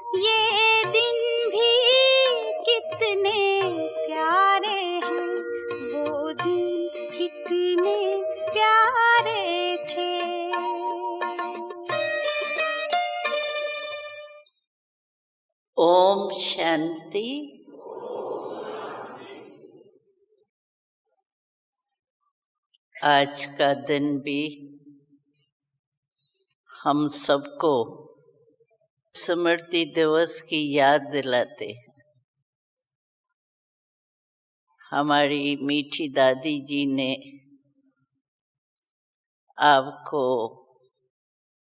ये दिन भी कितने प्यारे हैं, वो दिन कितने प्यारे थे। ओम शांति। आज का दिन भी हम सबको स्मृति दिवस की याद दिलाते हैं। हमारी मीठी दादी जी ने आपको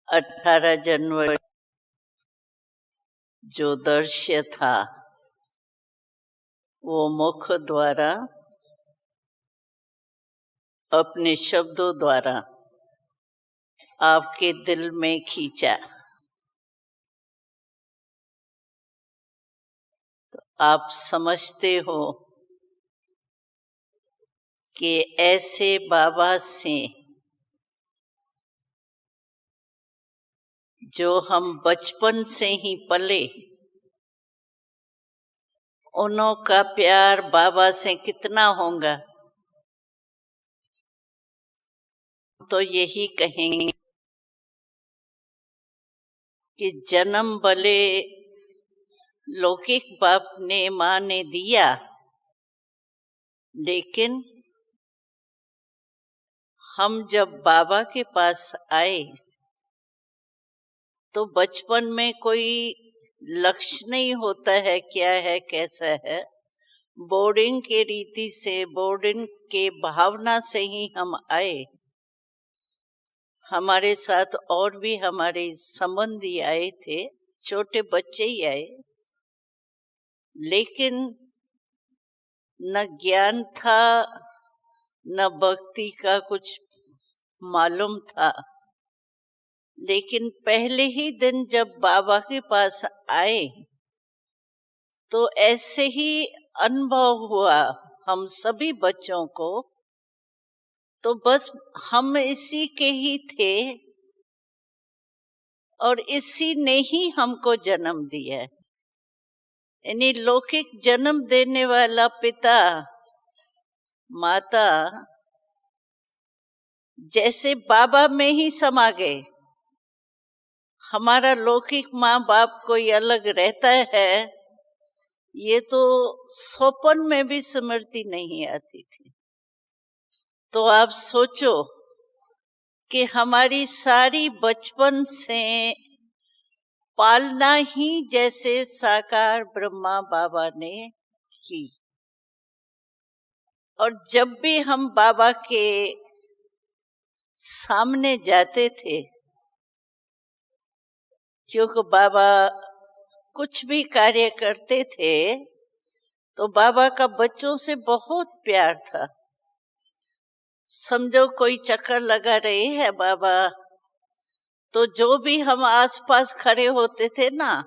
18 जनवरी जो दृश्य था वो मुख द्वारा अपने शब्दों द्वारा आपके दिल में खींचा। तो आप समझते हो कि ऐसे बाबा से जो हम बचपन से ही पले, उन्हों का प्यार बाबा से कितना होगा। तो यही कहेंगे कि जन्म भले लौकिक बाप ने माँ ने दिया, लेकिन हम जब बाबा के पास आए तो बचपन में कोई लक्ष्य नहीं होता है क्या है कैसा है। बोर्डिंग के रीति से, बोर्डिंग के भावना से ही हम आए। हमारे साथ और भी हमारे संबंधी आए थे, छोटे बच्चे ही आए, लेकिन न ज्ञान था न भक्ति का कुछ मालूम था। लेकिन पहले ही दिन जब बाबा के पास आए तो ऐसे ही अनुभव हुआ हम सभी बच्चों को। तो बस हम इसी के ही थे और इसी ने ही हमको जन्म दिया। यानी लौकिक जन्म देने वाला पिता माता जैसे बाबा में ही समा गए। हमारा लौकिक माँ बाप कोई अलग रहता है, ये तो स्वप्न में भी स्मृति नहीं आती थी। तो आप सोचो कि हमारी सारी बचपन से पालना ही जैसे साकार ब्रह्मा बाबा ने की। और जब भी हम बाबा के सामने जाते थे, क्योंकि बाबा कुछ भी कार्य करते थे तो बाबा का बच्चों से बहुत प्यार था। समझो कोई चक्कर लगा रहे हैं बाबा, तो जो भी हम आसपास खड़े होते थे ना,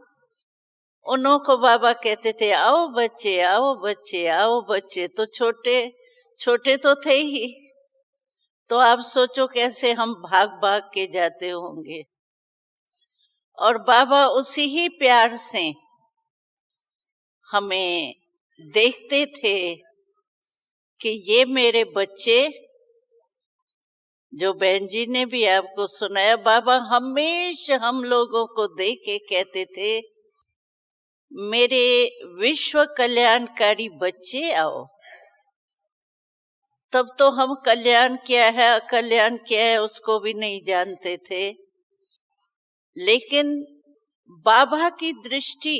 उन्हों को बाबा कहते थे आओ बच्चे आओ बच्चे आओ बच्चे। तो छोटे छोटे तो थे ही, तो आप सोचो कैसे हम भाग भाग के जाते होंगे। और बाबा उसी ही प्यार से हमें देखते थे कि ये मेरे बच्चे, जो बहन जी ने भी आपको सुनाया, बाबा हमेशा हम लोगों को देख के कहते थे मेरे विश्व कल्याणकारी बच्चे आओ। तब तो हम कल्याण क्या है अकल्याण क्या है उसको भी नहीं जानते थे, लेकिन बाबा की दृष्टि,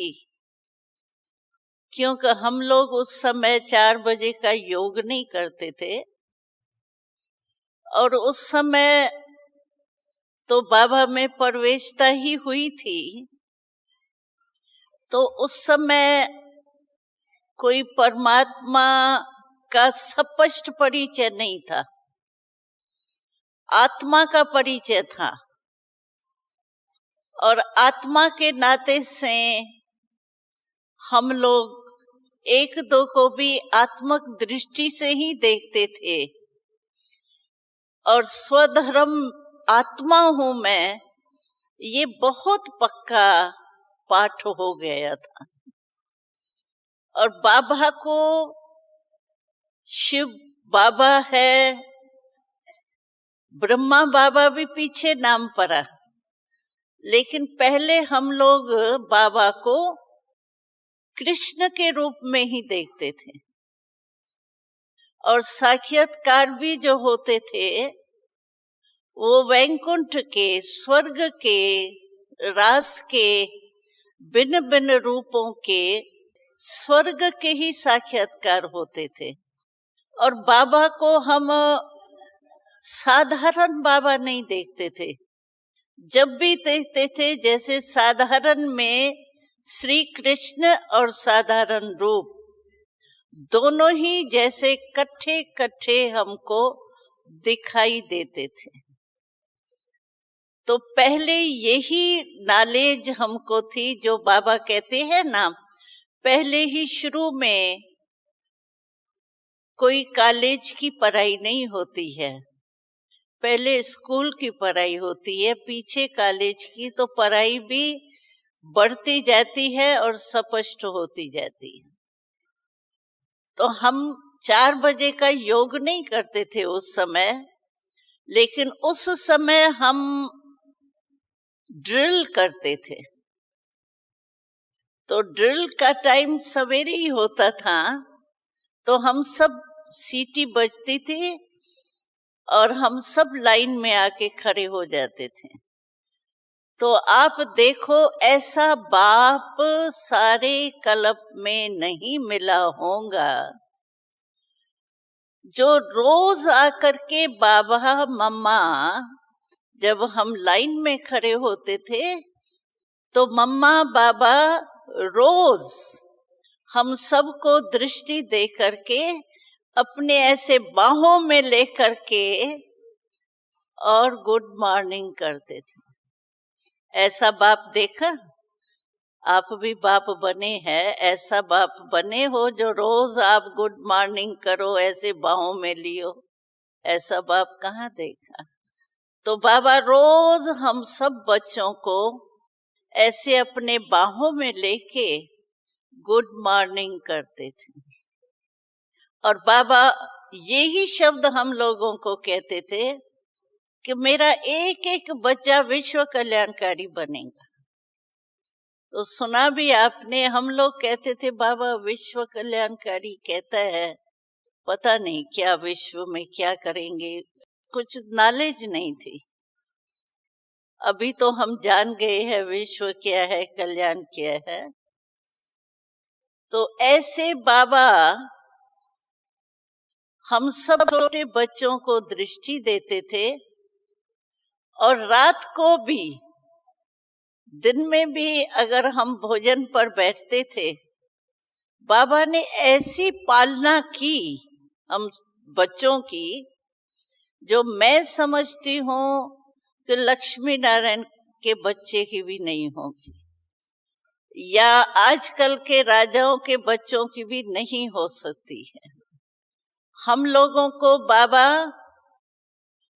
क्योंकि हम लोग उस समय 4 बजे का योग नहीं करते थे और उस समय तो बाबा में प्रवेशता ही हुई थी। तो उस समय कोई परमात्मा का स्पष्ट परिचय नहीं था, आत्मा का परिचय था। और आत्मा के नाते से हम लोग एक दो को भी आत्मक दृष्टि से ही देखते थे। और स्वधर्म आत्मा हूं मैं, ये बहुत पक्का पाठ हो गया था। और बाबा को शिव बाबा है, ब्रह्मा बाबा भी पीछे नाम पड़ा, लेकिन पहले हम लोग बाबा को कृष्ण के रूप में ही देखते थे। और साक्षात्कार भी जो होते थे वो वैकुंठ के, स्वर्ग के, रास के, भिन्न भिन्न रूपों के, स्वर्ग के ही साक्षात्कार होते थे। और बाबा को हम साधारण बाबा नहीं देखते थे। जब भी देखते थे जैसे साधारण में श्री कृष्ण और साधारण रूप दोनों ही जैसे कट्ठे कट्ठे हमको दिखाई देते थे। तो पहले यही नॉलेज हमको थी, जो बाबा कहते हैं ना, पहले ही शुरू में कोई कॉलेज की पढ़ाई नहीं होती है, पहले स्कूल की पढ़ाई होती है, पीछे कॉलेज की। तो पढ़ाई भी बढ़ती जाती है और स्पष्ट होती जाती है। तो हम 4 बजे का योग नहीं करते थे उस समय, लेकिन उस समय हम ड्रिल करते थे। तो ड्रिल का टाइम सवेरे ही होता था, तो हम सब सीटी बजती थी और हम सब लाइन में आके खड़े हो जाते थे। तो आप देखो, ऐसा बाप सारे कल्प में नहीं मिला होगा जो रोज आकर के बाबा मम्मा, जब हम लाइन में खड़े होते थे तो मम्मा बाबा रोज हम सबको दृष्टि दे करके अपने ऐसे बाहों में लेकर के और गुड मॉर्निंग करते थे। ऐसा बाप देखा? आप भी बाप बने हैं, ऐसा बाप बने हो जो रोज आप गुड मॉर्निंग करो, ऐसे बाहों में लियो? ऐसा बाप कहाँ देखा? तो बाबा रोज हम सब बच्चों को ऐसे अपने बाहों में लेके गुड मॉर्निंग करते थे। और बाबा यही शब्द हम लोगों को कहते थे कि मेरा एक एक बच्चा विश्व कल्याणकारी बनेगा। तो सुना भी आपने, हम लोग कहते थे बाबा विश्व कल्याणकारी कहता है, पता नहीं क्या विश्व में क्या करेंगे, कुछ नॉलेज नहीं थी। अभी तो हम जान गए हैं विश्व क्या है, कल्याण क्या है। तो ऐसे बाबा हम सब छोटे बच्चों को दृष्टि देते थे, और रात को भी, दिन में भी अगर हम भोजन पर बैठते थे, बाबा ने ऐसी पालना की हम बच्चों की, जो मैं समझती हूँ कि लक्ष्मी नारायण के बच्चे की भी नहीं होगी, या आजकल के राजाओं के बच्चों की भी नहीं हो सकती है। हम लोगों को बाबा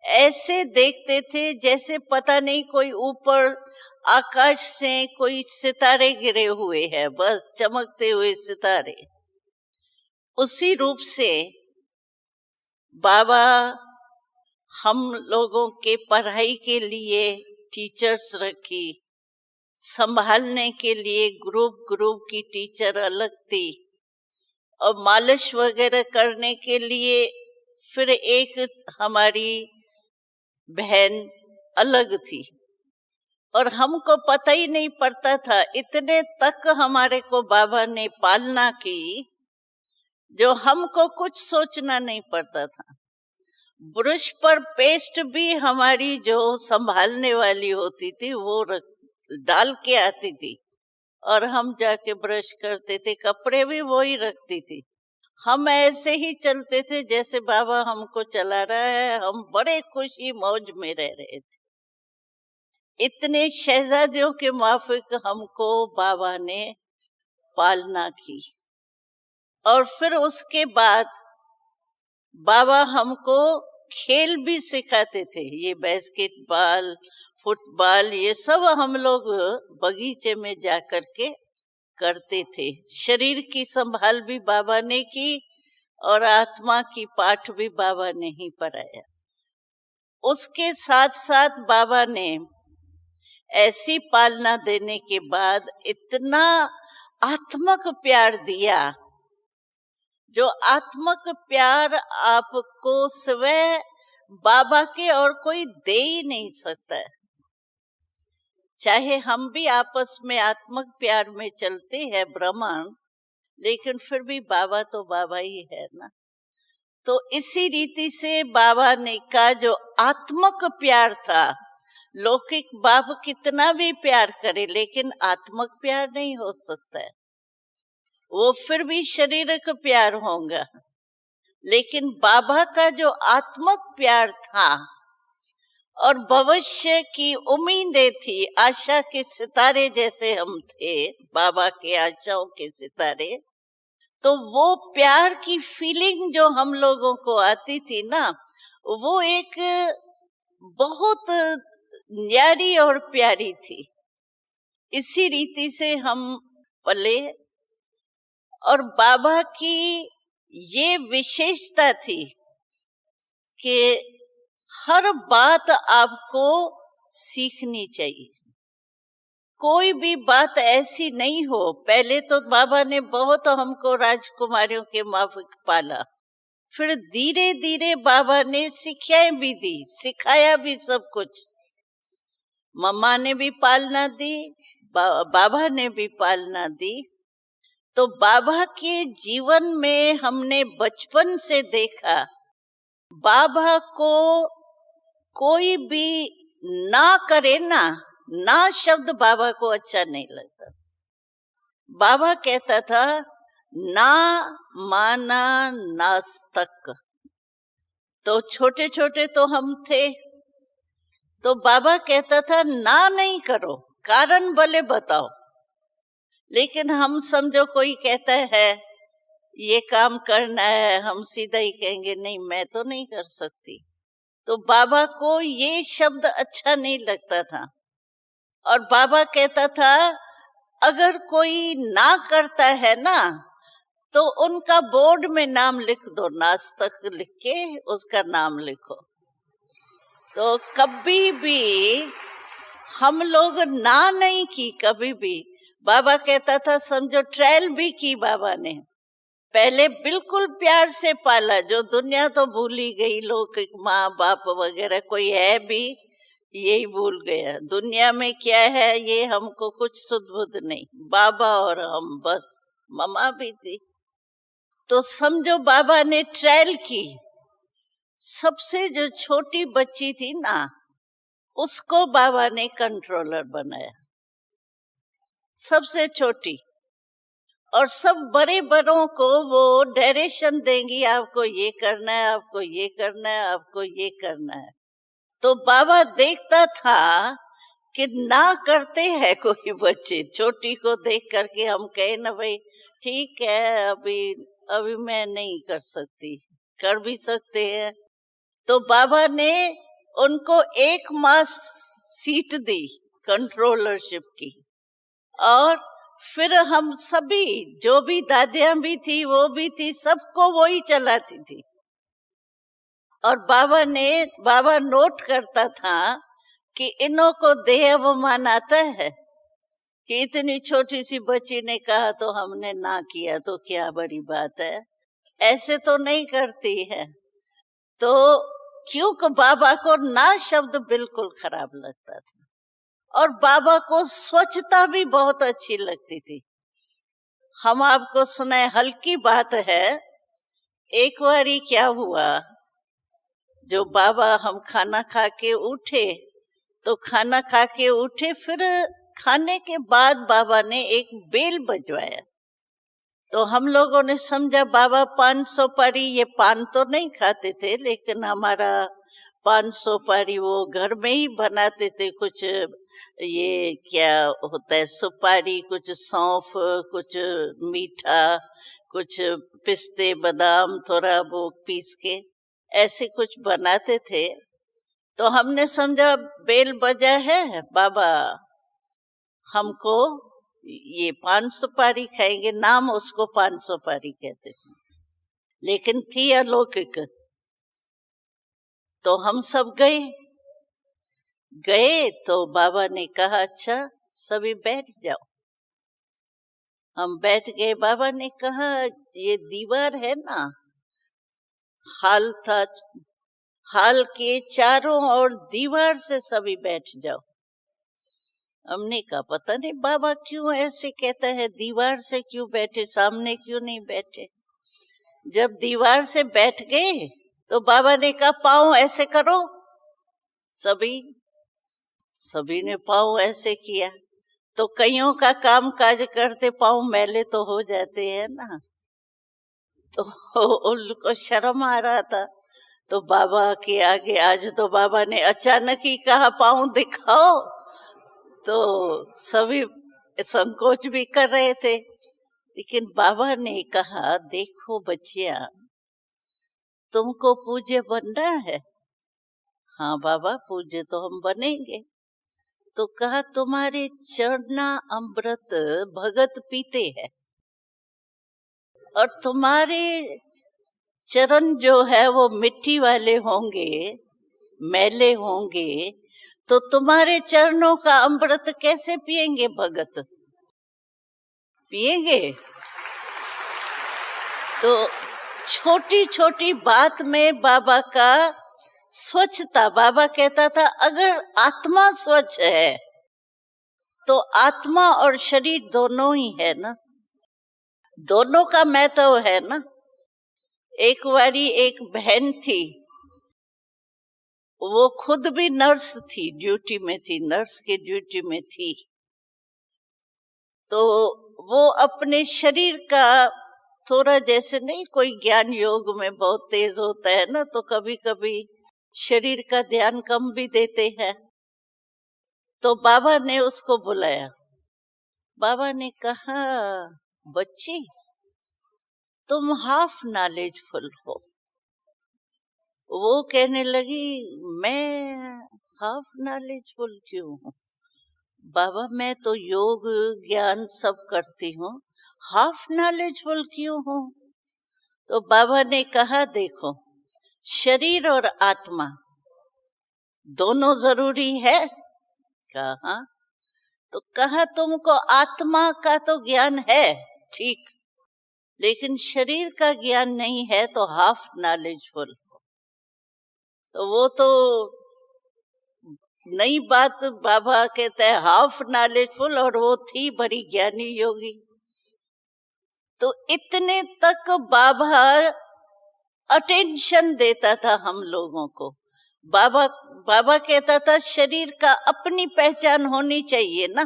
ऐसे देखते थे जैसे पता नहीं कोई ऊपर आकाश से कोई सितारे गिरे हुए हैं, बस चमकते हुए सितारे। उसी रूप से बाबा हम लोगों के पढ़ाई के लिए टीचर्स रखी, संभालने के लिए ग्रुप ग्रुप की टीचर अलग थी, और मालिश वगैरह करने के लिए फिर एक हमारी बहन अलग थी। और हमको पता ही नहीं पड़ता था, इतने तक हमारे को बाबा ने पालना की जो हमको कुछ सोचना नहीं पड़ता था। ब्रश पर पेस्ट भी हमारी जो संभालने वाली होती थी वो डाल के आती थी, और हम जाके ब्रश करते थे। कपड़े भी वो ही रखती थी। हम ऐसे ही चलते थे जैसे बाबा हमको चला रहा है, हम बड़े खुशी मौज में रह रहे थे। इतने शहजादियों के माफिक हमको बाबा ने पालना की। और फिर उसके बाद बाबा हमको खेल भी सिखाते थे, ये बास्केटबॉल, फुटबॉल, ये सब हम लोग बगीचे में जा कर के करते थे। शरीर की संभाल भी बाबा ने की और आत्मा की पाठ भी बाबा ने ही पढ़ाया। उसके साथ साथ बाबा ने ऐसी पालना देने के बाद इतना आत्मक प्यार दिया, जो आत्मक प्यार आपको स्वयं बाबा के और कोई दे ही नहीं सकता है। चाहे हम भी आपस में आत्मक प्यार में चलते हैं ब्रह्मांड, लेकिन फिर भी बाबा तो बाबा ही है ना। तो इसी रीति से बाबा ने का जो आत्मक प्यार था, लौकिक बाप कितना भी प्यार करे लेकिन आत्मक प्यार नहीं हो सकता है, वो फिर भी शारीरिक प्यार होगा। लेकिन बाबा का जो आत्मक प्यार था और भविष्य की उम्मीदें थी, आशा के सितारे जैसे हम थे, बाबा के आशाओं के सितारे, तो वो प्यार की फीलिंग जो हम लोगों को आती थी ना, वो एक बहुत न्यारी और प्यारी थी। इसी रीति से हम पले और बाबा की ये विशेषता थी कि हर बात आपको सीखनी चाहिए। कोई भी बात ऐसी नहीं हो। पहले तो बाबा ने बहुत हमको राजकुमारियों के माफिक पाला, फिर धीरे धीरे बाबा ने शिक्षाएं भी दी, सिखाया भी सब कुछ। मम्मा ने भी पालना दी, बाबा ने भी पालना दी। तो बाबा के जीवन में हमने बचपन से देखा, बाबा को कोई भी ना करे ना शब्द बाबा को अच्छा नहीं लगता। बाबा कहता था ना माना नास्तक। तो छोटे छोटे तो हम थे, तो बाबा कहता था ना नहीं करो, कारण भले बताओ। लेकिन हम समझो कोई कहता है ये काम करना है, हम सीधा ही कहेंगे नहीं मैं तो नहीं कर सकती। तो बाबा को ये शब्द अच्छा नहीं लगता था। और बाबा कहता था अगर कोई ना करता है ना, तो उनका बोर्ड में नाम लिख दो, नास्तक लिख के उसका नाम लिखो। तो कभी भी हम लोग ना नहीं की, कभी भी। बाबा कहता था, समझो ट्रायल भी की बाबा ने। पहले बिल्कुल प्यार से पाला, जो दुनिया तो भूल ही गई, लोग माँ बाप वगैरह कोई है भी यही भूल गया। दुनिया में क्या है ये हमको कुछ सुध बुध नहीं, बाबा और हम बस। मम्मा भी थी। तो समझो बाबा ने ट्रायल की। सबसे जो छोटी बच्ची थी ना, उसको बाबा ने कंट्रोलर बनाया, सबसे छोटी। और सब बड़े बड़ों को वो डायरेक्शन देंगी, आपको ये करना है, आपको ये करना है, आपको ये करना है। तो बाबा देखता था कि ना करते हैं कोई बच्चे, छोटी को देख करके हम कहे ना भाई ठीक है अभी मैं नहीं कर सकती, कर भी सकते हैं। तो बाबा ने उनको 1 मास सीट दी कंट्रोलरशिप की। और फिर हम सभी, जो भी दादियां भी थी वो भी थी, सबको वो ही चलाती थी। और बाबा नोट करता था कि इन्हों को देह अवमान आता है कि इतनी छोटी सी बच्ची ने कहा तो हमने ना किया, तो क्या बड़ी बात है, ऐसे तो नहीं करती है। तो क्योंकि बाबा को ना शब्द बिल्कुल खराब लगता था। और बाबा को स्वच्छता भी बहुत अच्छी लगती थी। हम आपको सुनाए, हल्की बात है। एक बारी क्या हुआ, जो बाबा हम खाना खा के उठे, तो खाना खा के उठे, फिर खाने के बाद बाबा ने एक बेल बजवाया। तो हम लोगों ने समझा बाबा 500 पारी, ये पान तो नहीं खाते थे, लेकिन हमारा 500 पारी वो घर में ही बनाते थे। कुछ ये क्या होता है, सुपारी, कुछ सौंफ, कुछ मीठा, कुछ पिस्ते बादाम, थोड़ा वो पीस के ऐसे कुछ बनाते थे। तो हमने समझा बेल बजा है, बाबा हमको ये 5 सुपारी खाएंगे, नाम उसको 5 सुपारी कहते थे, लेकिन थी अलौकिक। तो हम सब गए तो बाबा ने कहा अच्छा सभी बैठ जाओ। हम बैठ गए। बाबा ने कहा ये दीवार है ना, हाल था, हाल के चारों ओर दीवार से सभी बैठ जाओ। हमने कहा पता नहीं बाबा क्यों ऐसे कहता है, दीवार से क्यों बैठे, सामने क्यों नहीं बैठे। जब दीवार से बैठ गए तो बाबा ने कहा पाँव ऐसे करो। सभी ने पाँव ऐसे किया। तो कईयों का काम काज करते पाँव मैले तो हो जाते हैं ना, तो उनको शर्म आ रहा था। तो बाबा के आगे आज तो बाबा ने अचानक ही कहा पाँव दिखाओ, तो सभी संकोच भी कर रहे थे। लेकिन बाबा ने कहा देखो बच्चिया, तुमको पूज्य बनना है। हाँ बाबा पूज्य तो हम बनेंगे। तो कहा तुम्हारे चरना अमृत भगत पीते हैं, और तुम्हारे चरण जो है वो मिट्टी वाले होंगे, मैले होंगे, तो तुम्हारे चरणों का अमृत कैसे पिएंगे भगत, पिएंगे? तो छोटी छोटी बात में बाबा का स्वच्छता, बाबा कहता था अगर आत्मा स्वच्छ है तो आत्मा और शरीर दोनों ही है ना, दोनों का महत्व है ना। एक बारी एक बहन थी, वो खुद भी नर्स थी, ड्यूटी में थी, नर्स के ड्यूटी में थी। तो वो अपने शरीर का थोड़ा, जैसे नहीं कोई ज्ञान योग में बहुत तेज होता है ना, तो कभी कभी शरीर का ध्यान कम भी देते हैं। तो बाबा ने उसको बुलाया। बाबा ने कहा बच्ची तुम हाफ नॉलेजफुल हो। वो कहने लगी मैं हाफ नॉलेजफुल क्यों हूँ बाबा, मैं तो योग ज्ञान सब करती हूँ, हाफ नॉलेजफुल क्यों हूँ? तो बाबा ने कहा देखो शरीर और आत्मा दोनों जरूरी है। कहा तो कहा तुमको आत्मा का तो ज्ञान है ठीक, लेकिन शरीर का ज्ञान नहीं है, तो हाफ नॉलेजफुल। तो वो तो नई बात बाबा कहते हैं हाफ नॉलेजफुल, और वो थी बड़ी ज्ञानी योगी। तो इतने तक बाबा अटेंशन देता था हम लोगों को। बाबा कहता था शरीर का अपनी पहचान होनी चाहिए ना।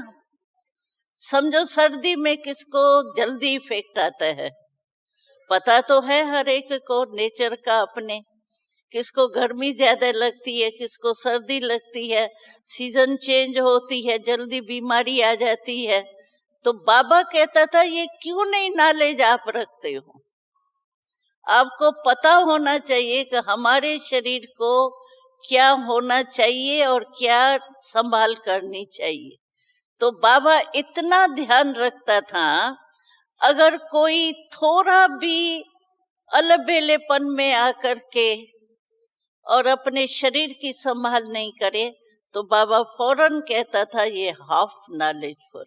समझो सर्दी में किसको जल्दी इफेक्ट आता है, पता तो है हर एक को नेचर का अपने, किसको गर्मी ज्यादा लगती है, किसको सर्दी लगती है, सीजन चेंज होती है, जल्दी बीमारी आ जाती है। तो बाबा कहता था ये क्यों नहीं नॉलेज आप रखते हो, आपको पता होना चाहिए कि हमारे शरीर को क्या होना चाहिए और क्या संभाल करनी चाहिए। तो बाबा इतना ध्यान रखता था, अगर कोई थोड़ा भी अलबेलेपन में आकर के और अपने शरीर की संभाल नहीं करे, तो बाबा फौरन कहता था ये हाफ नॉलेजफुल।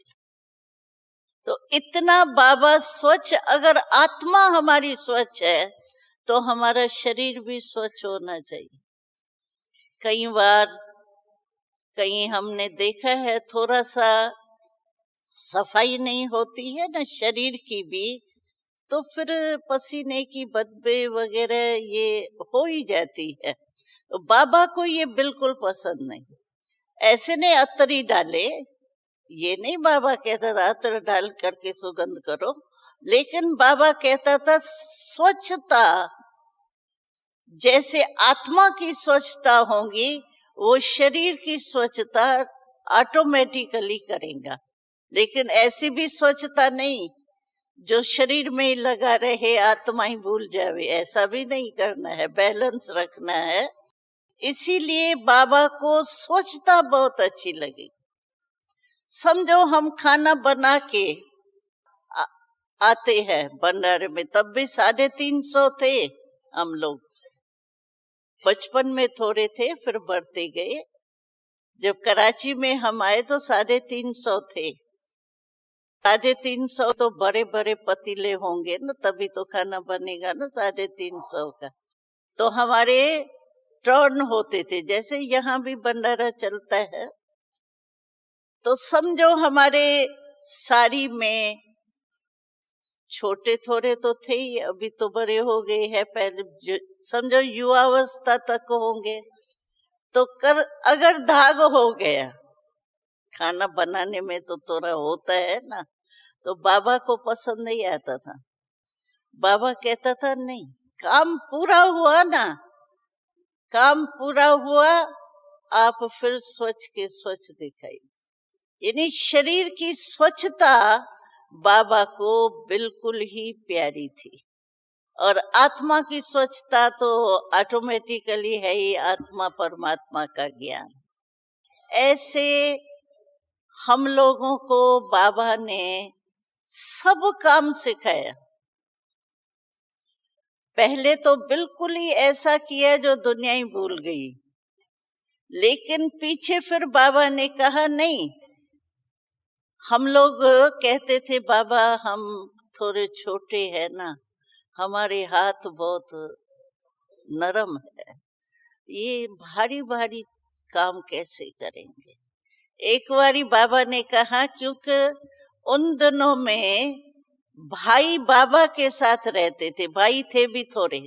तो इतना बाबा स्वच्छ, अगर आत्मा हमारी स्वच्छ है तो हमारा शरीर भी स्वच्छ होना चाहिए। कई बार कहीं हमने देखा है थोड़ा सा सफाई नहीं होती है ना शरीर की भी, तो फिर पसीने की बदबू वगैरह ये हो ही जाती है। तो बाबा को ये बिल्कुल पसंद नहीं। ऐसे नहीं अतरी डाले, ये नहीं बाबा कहता था अतर डाल करके सुगंध करो, लेकिन बाबा कहता था स्वच्छता, जैसे आत्मा की स्वच्छता होगी वो शरीर की स्वच्छता ऑटोमेटिकली करेगा। लेकिन ऐसी भी स्वच्छता नहीं जो शरीर में ही लगा रहे, आत्मा ही भूल जावे, ऐसा भी नहीं करना है, बैलेंस रखना है। इसीलिए बाबा को स्वच्छता बहुत अच्छी लगी। समझो हम खाना बना के आते हैं भंडारे में, तब भी 350 थे हम लोग। बचपन में थोड़े थे, फिर बढ़ते गए। जब कराची में हम आए तो 350 थे। 350 तो बड़े बड़े पतीले होंगे ना, तभी तो खाना बनेगा ना 350 का। तो हमारे टर्न होते थे, जैसे यहाँ भी भंडारा चलता है। तो समझो हमारे साड़ी में, छोटे थोड़े तो थे ही, अभी तो बड़े हो गए हैं, पहले समझो युवावस्था तक होंगे। तो अगर दाग हो गया खाना बनाने में तो थोड़ा होता है ना, तो बाबा को पसंद नहीं आता था। बाबा कहता था नहीं, काम पूरा हुआ ना, काम पूरा हुआ, आप फिर स्वच्छ के स्वच्छ दिखाई। यानी शरीर की स्वच्छता बाबा को बिल्कुल ही प्यारी थी। और आत्मा की स्वच्छता तो ऑटोमेटिकली है ही, आत्मा परमात्मा का ज्ञान। ऐसे हम लोगों को बाबा ने सब काम सिखाया। पहले तो बिल्कुल ही ऐसा किया जो दुनिया ही भूल गई, लेकिन पीछे फिर बाबा ने कहा नहीं। हम लोग कहते थे बाबा हम थोड़े छोटे हैं ना, हमारे हाथ बहुत नरम है, ये भारी भारी काम कैसे करेंगे। एक बारी बाबा ने कहा, क्योंकि उन दिनों में भाई बाबा के साथ रहते थे, भाई थे भी थोड़े,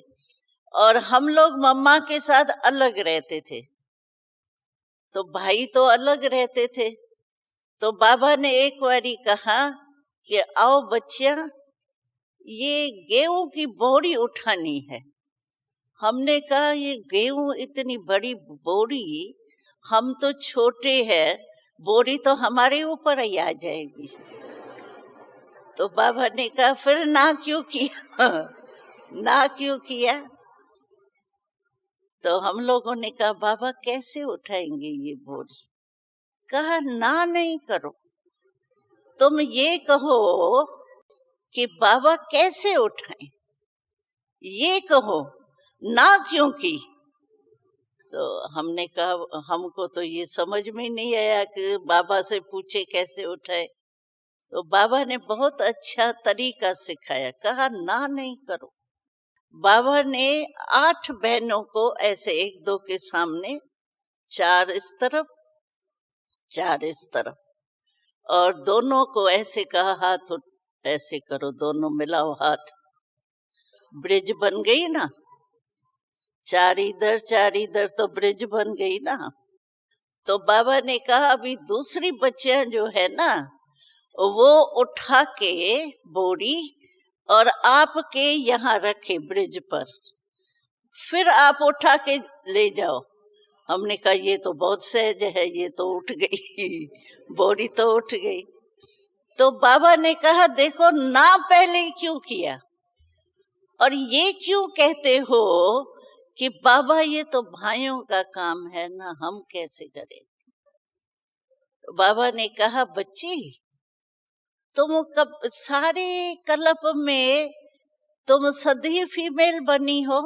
और हम लोग मम्मा के साथ अलग रहते थे। तो भाई तो अलग रहते थे। तो बाबा ने एक बारी कहा कि आओ बच्चियां, ये गेहूं की बोरी उठानी है। हमने कहा ये गेहूं इतनी बड़ी बोरी, हम तो छोटे हैं, बोरी तो हमारे ऊपर ही आ जाएगी। तो बाबा ने कहा फिर ना क्यों किया ना क्यों किया। तो हम लोगों ने कहा बाबा कैसे उठाएंगे ये बोरी। कहा ना नहीं करो, तुम ये कहो कि बाबा कैसे उठाएं, ये कहो, ना क्यों की। तो हमने कहा हमको तो ये समझ में नहीं आया कि बाबा से पूछे कैसे उठाए। तो बाबा ने बहुत अच्छा तरीका सिखाया, कहा ना नहीं करो। बाबा ने 8 बहनों को ऐसे 1-2 के सामने, 4 इस तरफ 4 इस तरफ, और दोनों को ऐसे कहा हाथ ऐसे करो, दोनों मिलाओ हाथ। ब्रिज बन गई ना, 4 इधर 4 इधर, तो ब्रिज बन गई ना। तो बाबा ने कहा अभी दूसरी बच्चियां जो है ना, वो उठा के बोरी और आपके यहाँ रखे ब्रिज पर, फिर आप उठा के ले जाओ। हमने कहा ये तो बहुत सहज है, ये तो उठ गई बोरी तो उठ गई। तो बाबा ने कहा देखो ना पहले क्यों किया, और ये क्यों कहते हो कि बाबा ये तो भाइयों का काम है ना, हम कैसे करें। तो बाबा ने कहा बच्ची, तुम कब सारे कल्प में तुम सदी फीमेल बनी हो।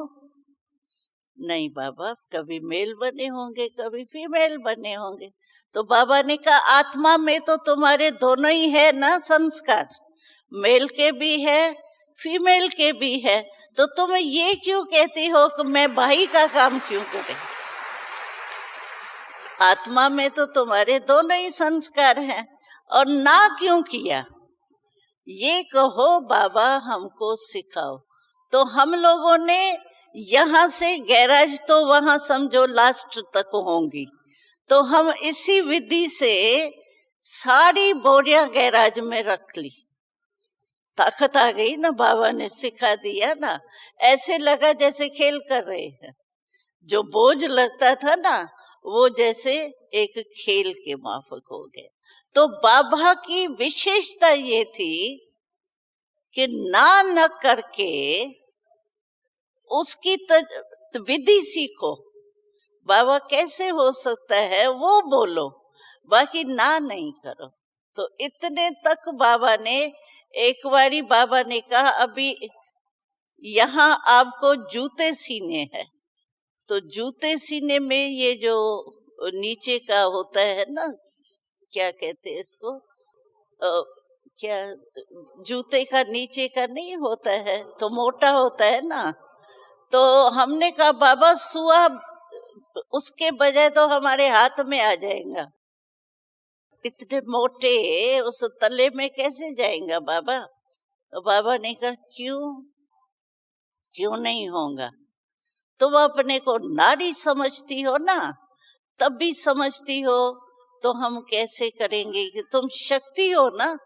नहीं बाबा, कभी मेल बने होंगे कभी फीमेल बने होंगे। तो बाबा ने कहा आत्मा में तो तुम्हारे दोनों ही है ना संस्कार, मेल के भी है फीमेल के भी है। तो तुम ये क्यों कहती हो कि मैं भाई का काम क्यों करें। आत्मा में तो तुम्हारे दोनों ही संस्कार हैं, और ना क्यों किया ये कहो बाबा हमको सिखाओ। तो हम लोगों ने यहाँ से गैराज तो वहां समझो लास्ट तक होंगी, तो हम इसी विधि से सारी बोरियां गैराज में रख ली। ताकत आ गई ना, बाबा ने सिखा दिया ना, ऐसे लगा जैसे खेल कर रहे हैं। जो बोझ लगता था ना, वो जैसे एक खेल के माफक हो गया। तो बाबा की विशेषता ये थी कि ना न करके उसकी विधि सीखो। बाबा कैसे हो सकता है वो बोलो, बाकी ना नहीं करो। तो इतने तक बाबा ने, एक बारी बाबा ने कहा अभी यहाँ आपको जूते सीने हैं, तो जूते सीने में ये जो नीचे का होता है ना, क्या कहते हैं इसको, क्या जूते का नीचे का नहीं होता है तो मोटा होता है ना। तो हमने कहा बाबा सुआ उसके बजाय तो हमारे हाथ में आ जाएगा, इतने मोटे उस तले में कैसे जाएगा बाबा। तो बाबा ने कहा क्यों नहीं होगा, तुम अपने को नारी समझती हो ना, तब भी समझती हो तो हम कैसे करेंगे कि तुम शक्ति हो ना,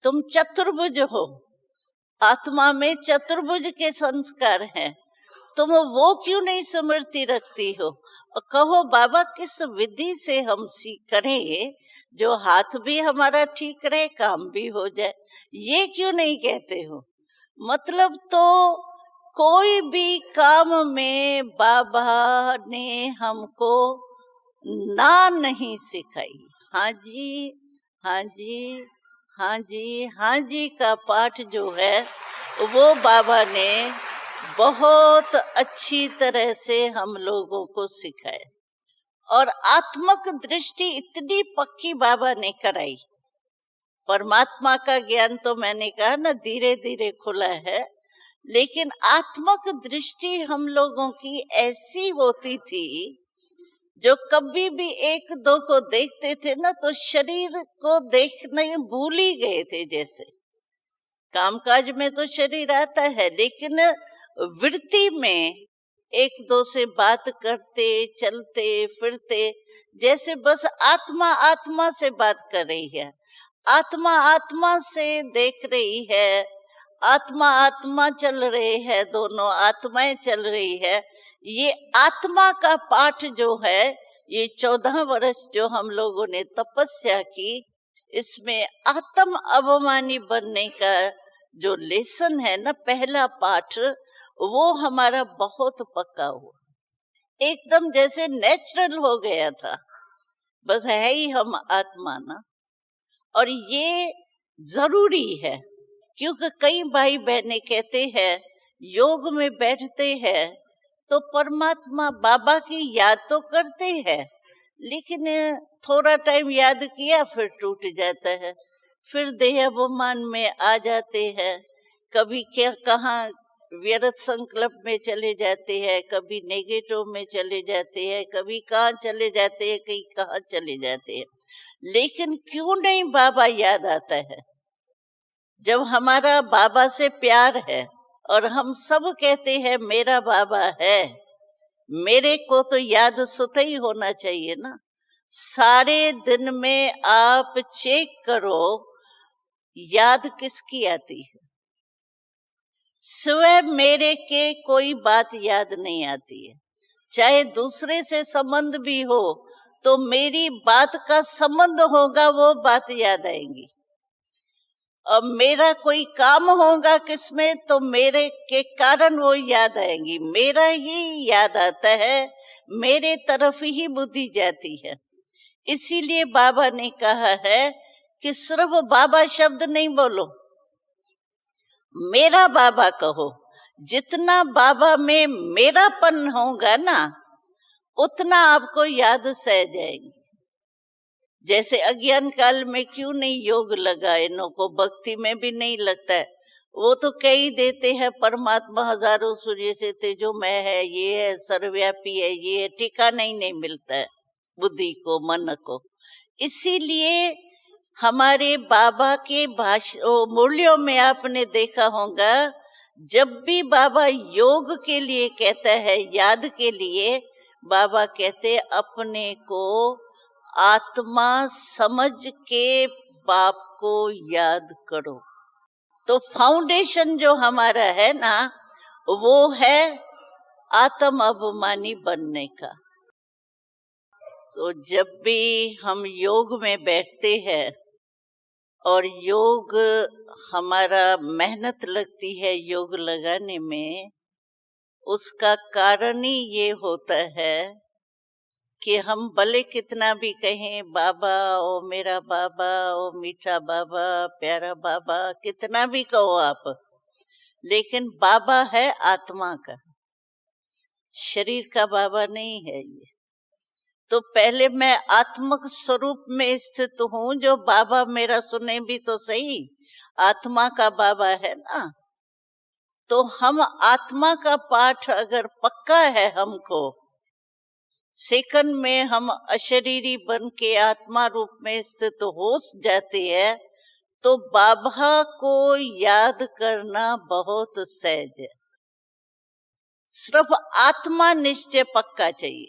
तुम चतुर्भुज हो, आत्मा में चतुर्भुज के संस्कार हैं, तुम वो क्यों नहीं समृद्धि रखती हो। और कहो बाबा किस विधि से हम करें जो हाथ भी हमारा ठीक रहे, काम भी हो जाए, ये क्यों नहीं कहते हो। मतलब तो कोई भी काम में बाबा ने हमको ना नहीं सिखाई। हाँ जी, हाँ जी, हाँ जी, हाँ जी का पाठ जो है वो बाबा ने बहुत अच्छी तरह से हम लोगों को सिखाए। और आत्मक दृष्टि इतनी पक्की बाबा ने कराई। परमात्मा का ज्ञान तो मैंने कहा ना धीरे धीरे खुला है, लेकिन आत्मक दृष्टि हम लोगों की ऐसी होती थी जो कभी भी एक दो को देखते थे ना तो शरीर को देखने भूल ही गए थे। जैसे कामकाज में तो शरीर आता है, लेकिन वृत्ति में एक दो से बात करते चलते फिरते जैसे बस आत्मा आत्मा से बात कर रही है, आत्मा आत्मा से देख रही है, आत्मा आत्मा चल रहे हैं, दोनों आत्माएं चल रही है। ये आत्मा का पाठ जो है, ये 14 वर्ष जो हम लोगों ने तपस्या की, इसमें आत्म अभिमानी बनने का जो लेसन है ना, पहला पाठ, वो हमारा बहुत पक्का हुआ, एकदम जैसे नेचुरल हो गया था, बस है ही हम आत्मा ना। और ये जरूरी है, क्योंकि कई भाई बहनें कहते हैं योग में बैठते हैं तो परमात्मा बाबा की याद तो करते हैं, लेकिन थोड़ा टाइम याद किया फिर टूट जाता है, फिर देह अभिमान में आ जाते हैं, कभी क्या कहाँ व्यर्थ संकल्प में चले जाते हैं, कभी नेगेटिव में चले जाते हैं, कभी कहाँ चले जाते हैं, कहीं कहाँ चले जाते हैं। लेकिन क्यों नहीं बाबा याद आता है। जब हमारा बाबा से प्यार है और हम सब कहते हैं मेरा बाबा है, मेरे को तो याद सुता ही होना चाहिए ना। सारे दिन में आप चेक करो याद किसकी आती है। स्वयं मेरे के कोई बात याद नहीं आती है, चाहे दूसरे से संबंध भी हो तो मेरी बात का संबंध होगा, वो बात याद आएंगी। और मेरा कोई काम होगा किसमें तो मेरे के कारण वो याद आएंगी, मेरा ही याद आता है, मेरे तरफ ही बुद्धि जाती है। इसीलिए बाबा ने कहा है कि सिर्फ बाबा शब्द नहीं बोलो, मेरा बाबा कहो। जितना बाबा में मेरापन होगा ना, उतना आपको याद सह जाएगी। जैसे अज्ञान काल में क्यों नहीं योग लगा, इन्हों को भक्ति में भी नहीं लगता है। वो तो कई देते हैं परमात्मा हजारों सूर्य से तेजोमय है, ये है सर्वव्यापी है, ये है, ठिकाना ही नहीं मिलता है बुद्धि को, मन को। इसीलिए हमारे बाबा के मूल्यों में आपने देखा होगा, जब भी बाबा योग के लिए कहता है, याद के लिए, बाबा कहते अपने को आत्मा समझ के बाप को याद करो। तो फाउंडेशन जो हमारा है ना, वो है आत्म अभिमानी बनने का। तो जब भी हम योग में बैठते हैं और योग हमारा मेहनत लगती है योग लगाने में, उसका कारण ही ये होता है कि हम भले कितना भी कहें बाबा, ओ मेरा बाबा, ओ मीठा बाबा, प्यारा बाबा, कितना भी कहो आप, लेकिन बाबा है आत्मा का, शरीर का बाबा नहीं है ये। तो पहले मैं आत्मक स्वरूप में स्थित हूँ, जो बाबा मेरा सुने भी तो सही, आत्मा का बाबा है ना। तो हम आत्मा का पाठ अगर पक्का है हमको, सेकंड में हम अशरीरी बन के आत्मा रूप में स्थित हो जाते हैं, तो बाबा को याद करना बहुत सहज है। सिर्फ आत्मा निश्चय पक्का चाहिए।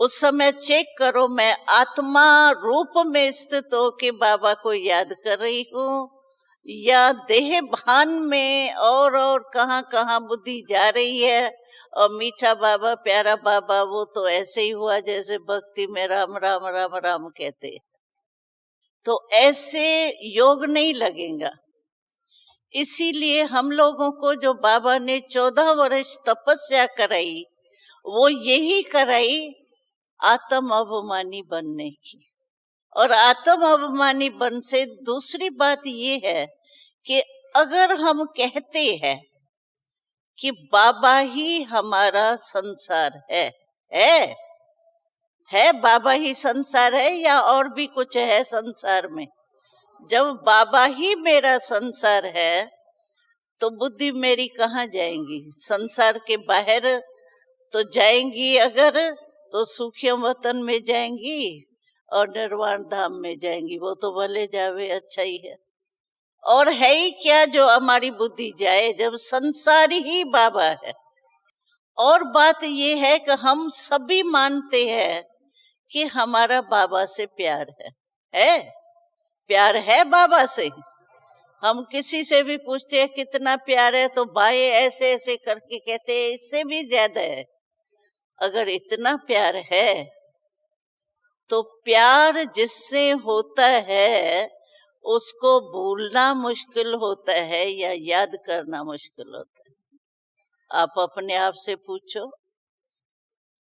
उस समय चेक करो, मैं आत्मा रूप में स्थित होके बाबा को याद कर रही हूँ, या देह भान में और कहाँ कहाँ बुद्धि जा रही है। और मीठा बाबा, प्यारा बाबा, वो तो ऐसे ही हुआ जैसे भक्ति में राम राम राम राम कहते। तो ऐसे योग नहीं लगेगा। इसीलिए हम लोगों को जो बाबा ने 14 वर्ष तपस्या कराई, वो यही कराई आत्म अभिमानी बनने की। और आत्म अभिमानी बन से दूसरी बात ये है कि अगर हम कहते हैं कि बाबा ही हमारा संसार है बाबा ही संसार है, या और भी कुछ है संसार में। जब बाबा ही मेरा संसार है, तो बुद्धि मेरी कहाँ जाएंगी? संसार के बाहर तो जाएंगी अगर, तो सूक्ष्म वतन में जाएंगी और निर्वाण धाम में जाएंगी। वो तो भले जावे, अच्छा ही है। और है ही क्या जो हमारी बुद्धि जाए, जब संसार ही बाबा है। और बात ये है कि हम सभी मानते हैं कि हमारा बाबा से प्यार है प्यार है बाबा से। हम किसी से भी पूछते हैं कितना प्यार है, तो भाई ऐसे ऐसे करके कहते हैं इससे भी ज्यादा है। अगर इतना प्यार है, तो प्यार जिससे होता है उसको भूलना मुश्किल होता है या याद करना मुश्किल होता है? आप अपने आप से पूछो।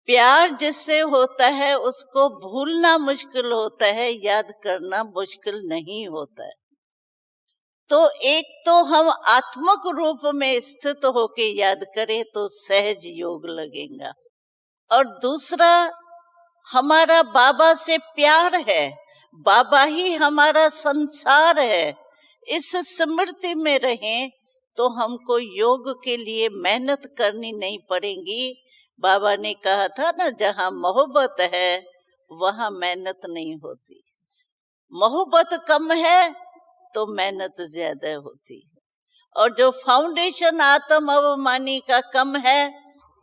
प्यार जिससे होता है उसको भूलना मुश्किल होता है, याद करना मुश्किल नहीं होता है। तो एक तो हम आत्मक रूप में स्थित होके याद करें तो सहज योग लगेगा। और दूसरा, हमारा बाबा से प्यार है, बाबा ही हमारा संसार है, इस स्मृति में रहें तो हमको योग के लिए मेहनत करनी नहीं पड़ेगी। बाबा ने कहा था ना, जहाँ मोहब्बत है वहाँ मेहनत नहीं होती। मोहब्बत कम है तो मेहनत ज्यादा होती है। और जो फाउंडेशन आत्म अभिमानी का कम है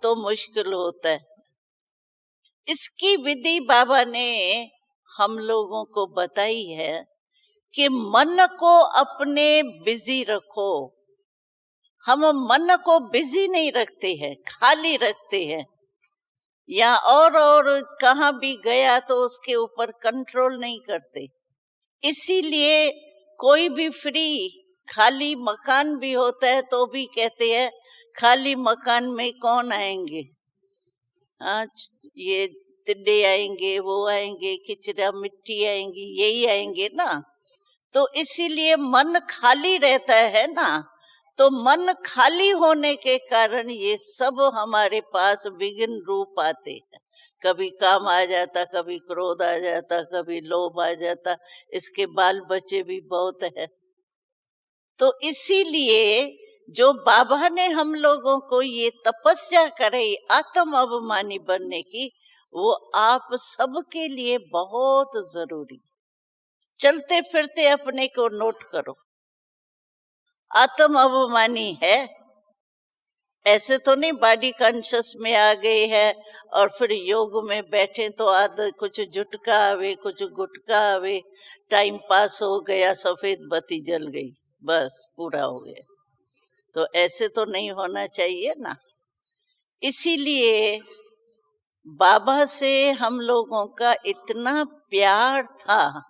तो मुश्किल होता है। इसकी विधि बाबा ने हम लोगों को बताई है कि मन को अपने बिजी रखो। हम मन को बिजी नहीं रखते हैं, खाली रखते हैं, या और कहाँ भी गया तो उसके ऊपर कंट्रोल नहीं करते। इसीलिए कोई भी फ्री खाली मकान भी होता है तो भी कहते हैं खाली मकान में कौन आएंगे, ये टिड्डे आएंगे, वो आएंगे, किचरा मिट्टी आएंगी, यही आएंगे ना। तो इसीलिए मन खाली रहता है ना। तो मन खाली होने के कारण ये सब हमारे पास विघ्न रूप आते हैं। कभी काम आ जाता, कभी क्रोध आ जाता, कभी लोभ आ जाता। इसके बाल बच्चे भी बहुत है। तो इसीलिए जो बाबा ने हम लोगों को ये तपस्या कराई आत्म अभिमानी बनने की, वो आप सबके लिए बहुत जरूरी। चलते फिरते अपने को नोट करो, आत्म अभिमानी है। ऐसे तो नहीं बॉडी कॉन्शियस में आ गए है और फिर योग में बैठे तो आधा कुछ जुटका आवे, कुछ गुटका आवे, टाइम पास हो गया, सफेद बत्ती जल गई, बस पूरा हो गया। तो ऐसे तो नहीं होना चाहिए ना। इसीलिए बाबा से हम लोगों का इतना प्यार था,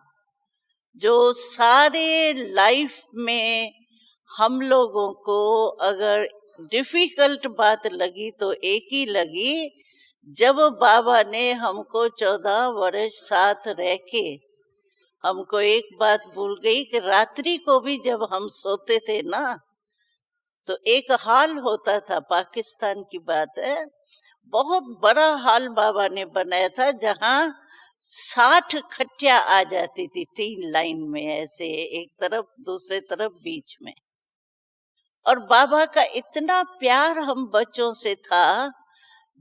जो सारे लाइफ में हम लोगों को अगर डिफिकल्ट बात लगी तो एक ही लगी, जब बाबा ने हमको 14 वर्ष साथ रह के हमको एक बात भूल गई कि रात्रि को भी जब हम सोते थे ना, तो एक हाल होता था, पाकिस्तान की बात है, बहुत बड़ा हाल बाबा ने बनाया था, जहां 60 खटिया आ जाती थी 3 लाइन में, ऐसे एक तरफ दूसरे तरफ बीच में। और बाबा का इतना प्यार हम बच्चों से था,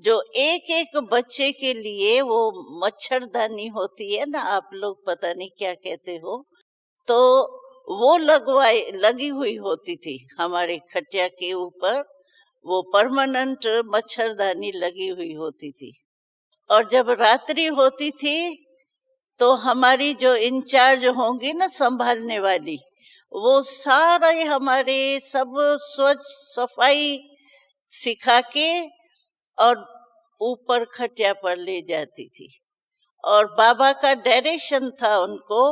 जो एक एक बच्चे के लिए वो मच्छरदानी होती है ना, आप लोग पता नहीं क्या कहते हो, तो वो लगी हुई होती थी हमारे खटिया के ऊपर, वो परमानेंट मच्छरदानी लगी हुई होती थी। और जब रात्रि होती थी तो हमारी जो इंचार्ज होंगी ना संभालने वाली, वो सारे हमारे सब स्वच्छ सफाई सिखा के और ऊपर खटिया पर ले जाती थी। और बाबा का डायरेक्शन था उनको,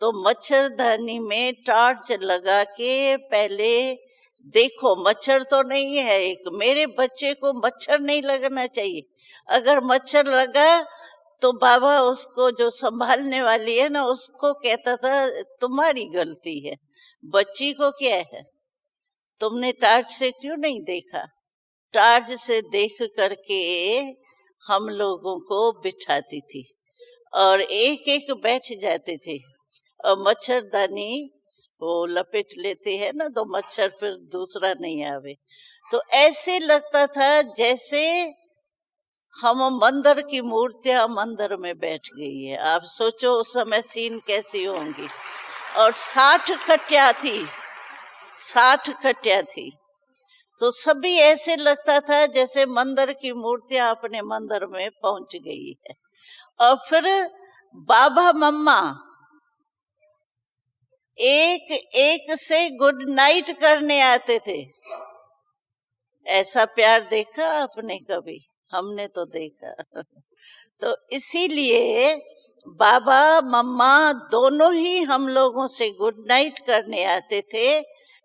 तो मच्छरदानी में टार्च लगा के पहले देखो मच्छर तो नहीं है, एक मेरे बच्चे को मच्छर नहीं लगना चाहिए, अगर मच्छर लगा तो बाबा उसको जो संभालने वाली है ना, उसको कहता था तुम्हारी गलती है, बच्ची को क्या है, तुमने टार्च से क्यों नहीं देखा। टार्च से देख करके हम लोगों को बिठाती थी और एक एक बैठ जाते थे, और मच्छरदानी वो लपेट लेते हैं ना, तो मच्छर फिर दूसरा नहीं आवे। तो ऐसे लगता था जैसे हम मंदिर की मूर्तियां मंदिर में बैठ गई है। आप सोचो उस समय सीन कैसी होंगी। और 60 खटिया थी, 60 खटिया थी, तो सभी ऐसे लगता था जैसे मंदिर की मूर्तियां अपने मंदिर में पहुंच गई है। और फिर बाबा मम्मा एक एक से गुड नाइट करने आते थे। ऐसा प्यार देखा आपने कभी? हमने तो देखा। तो इसीलिए बाबा मम्मा दोनों ही हम लोगों से गुड नाइट करने आते थे,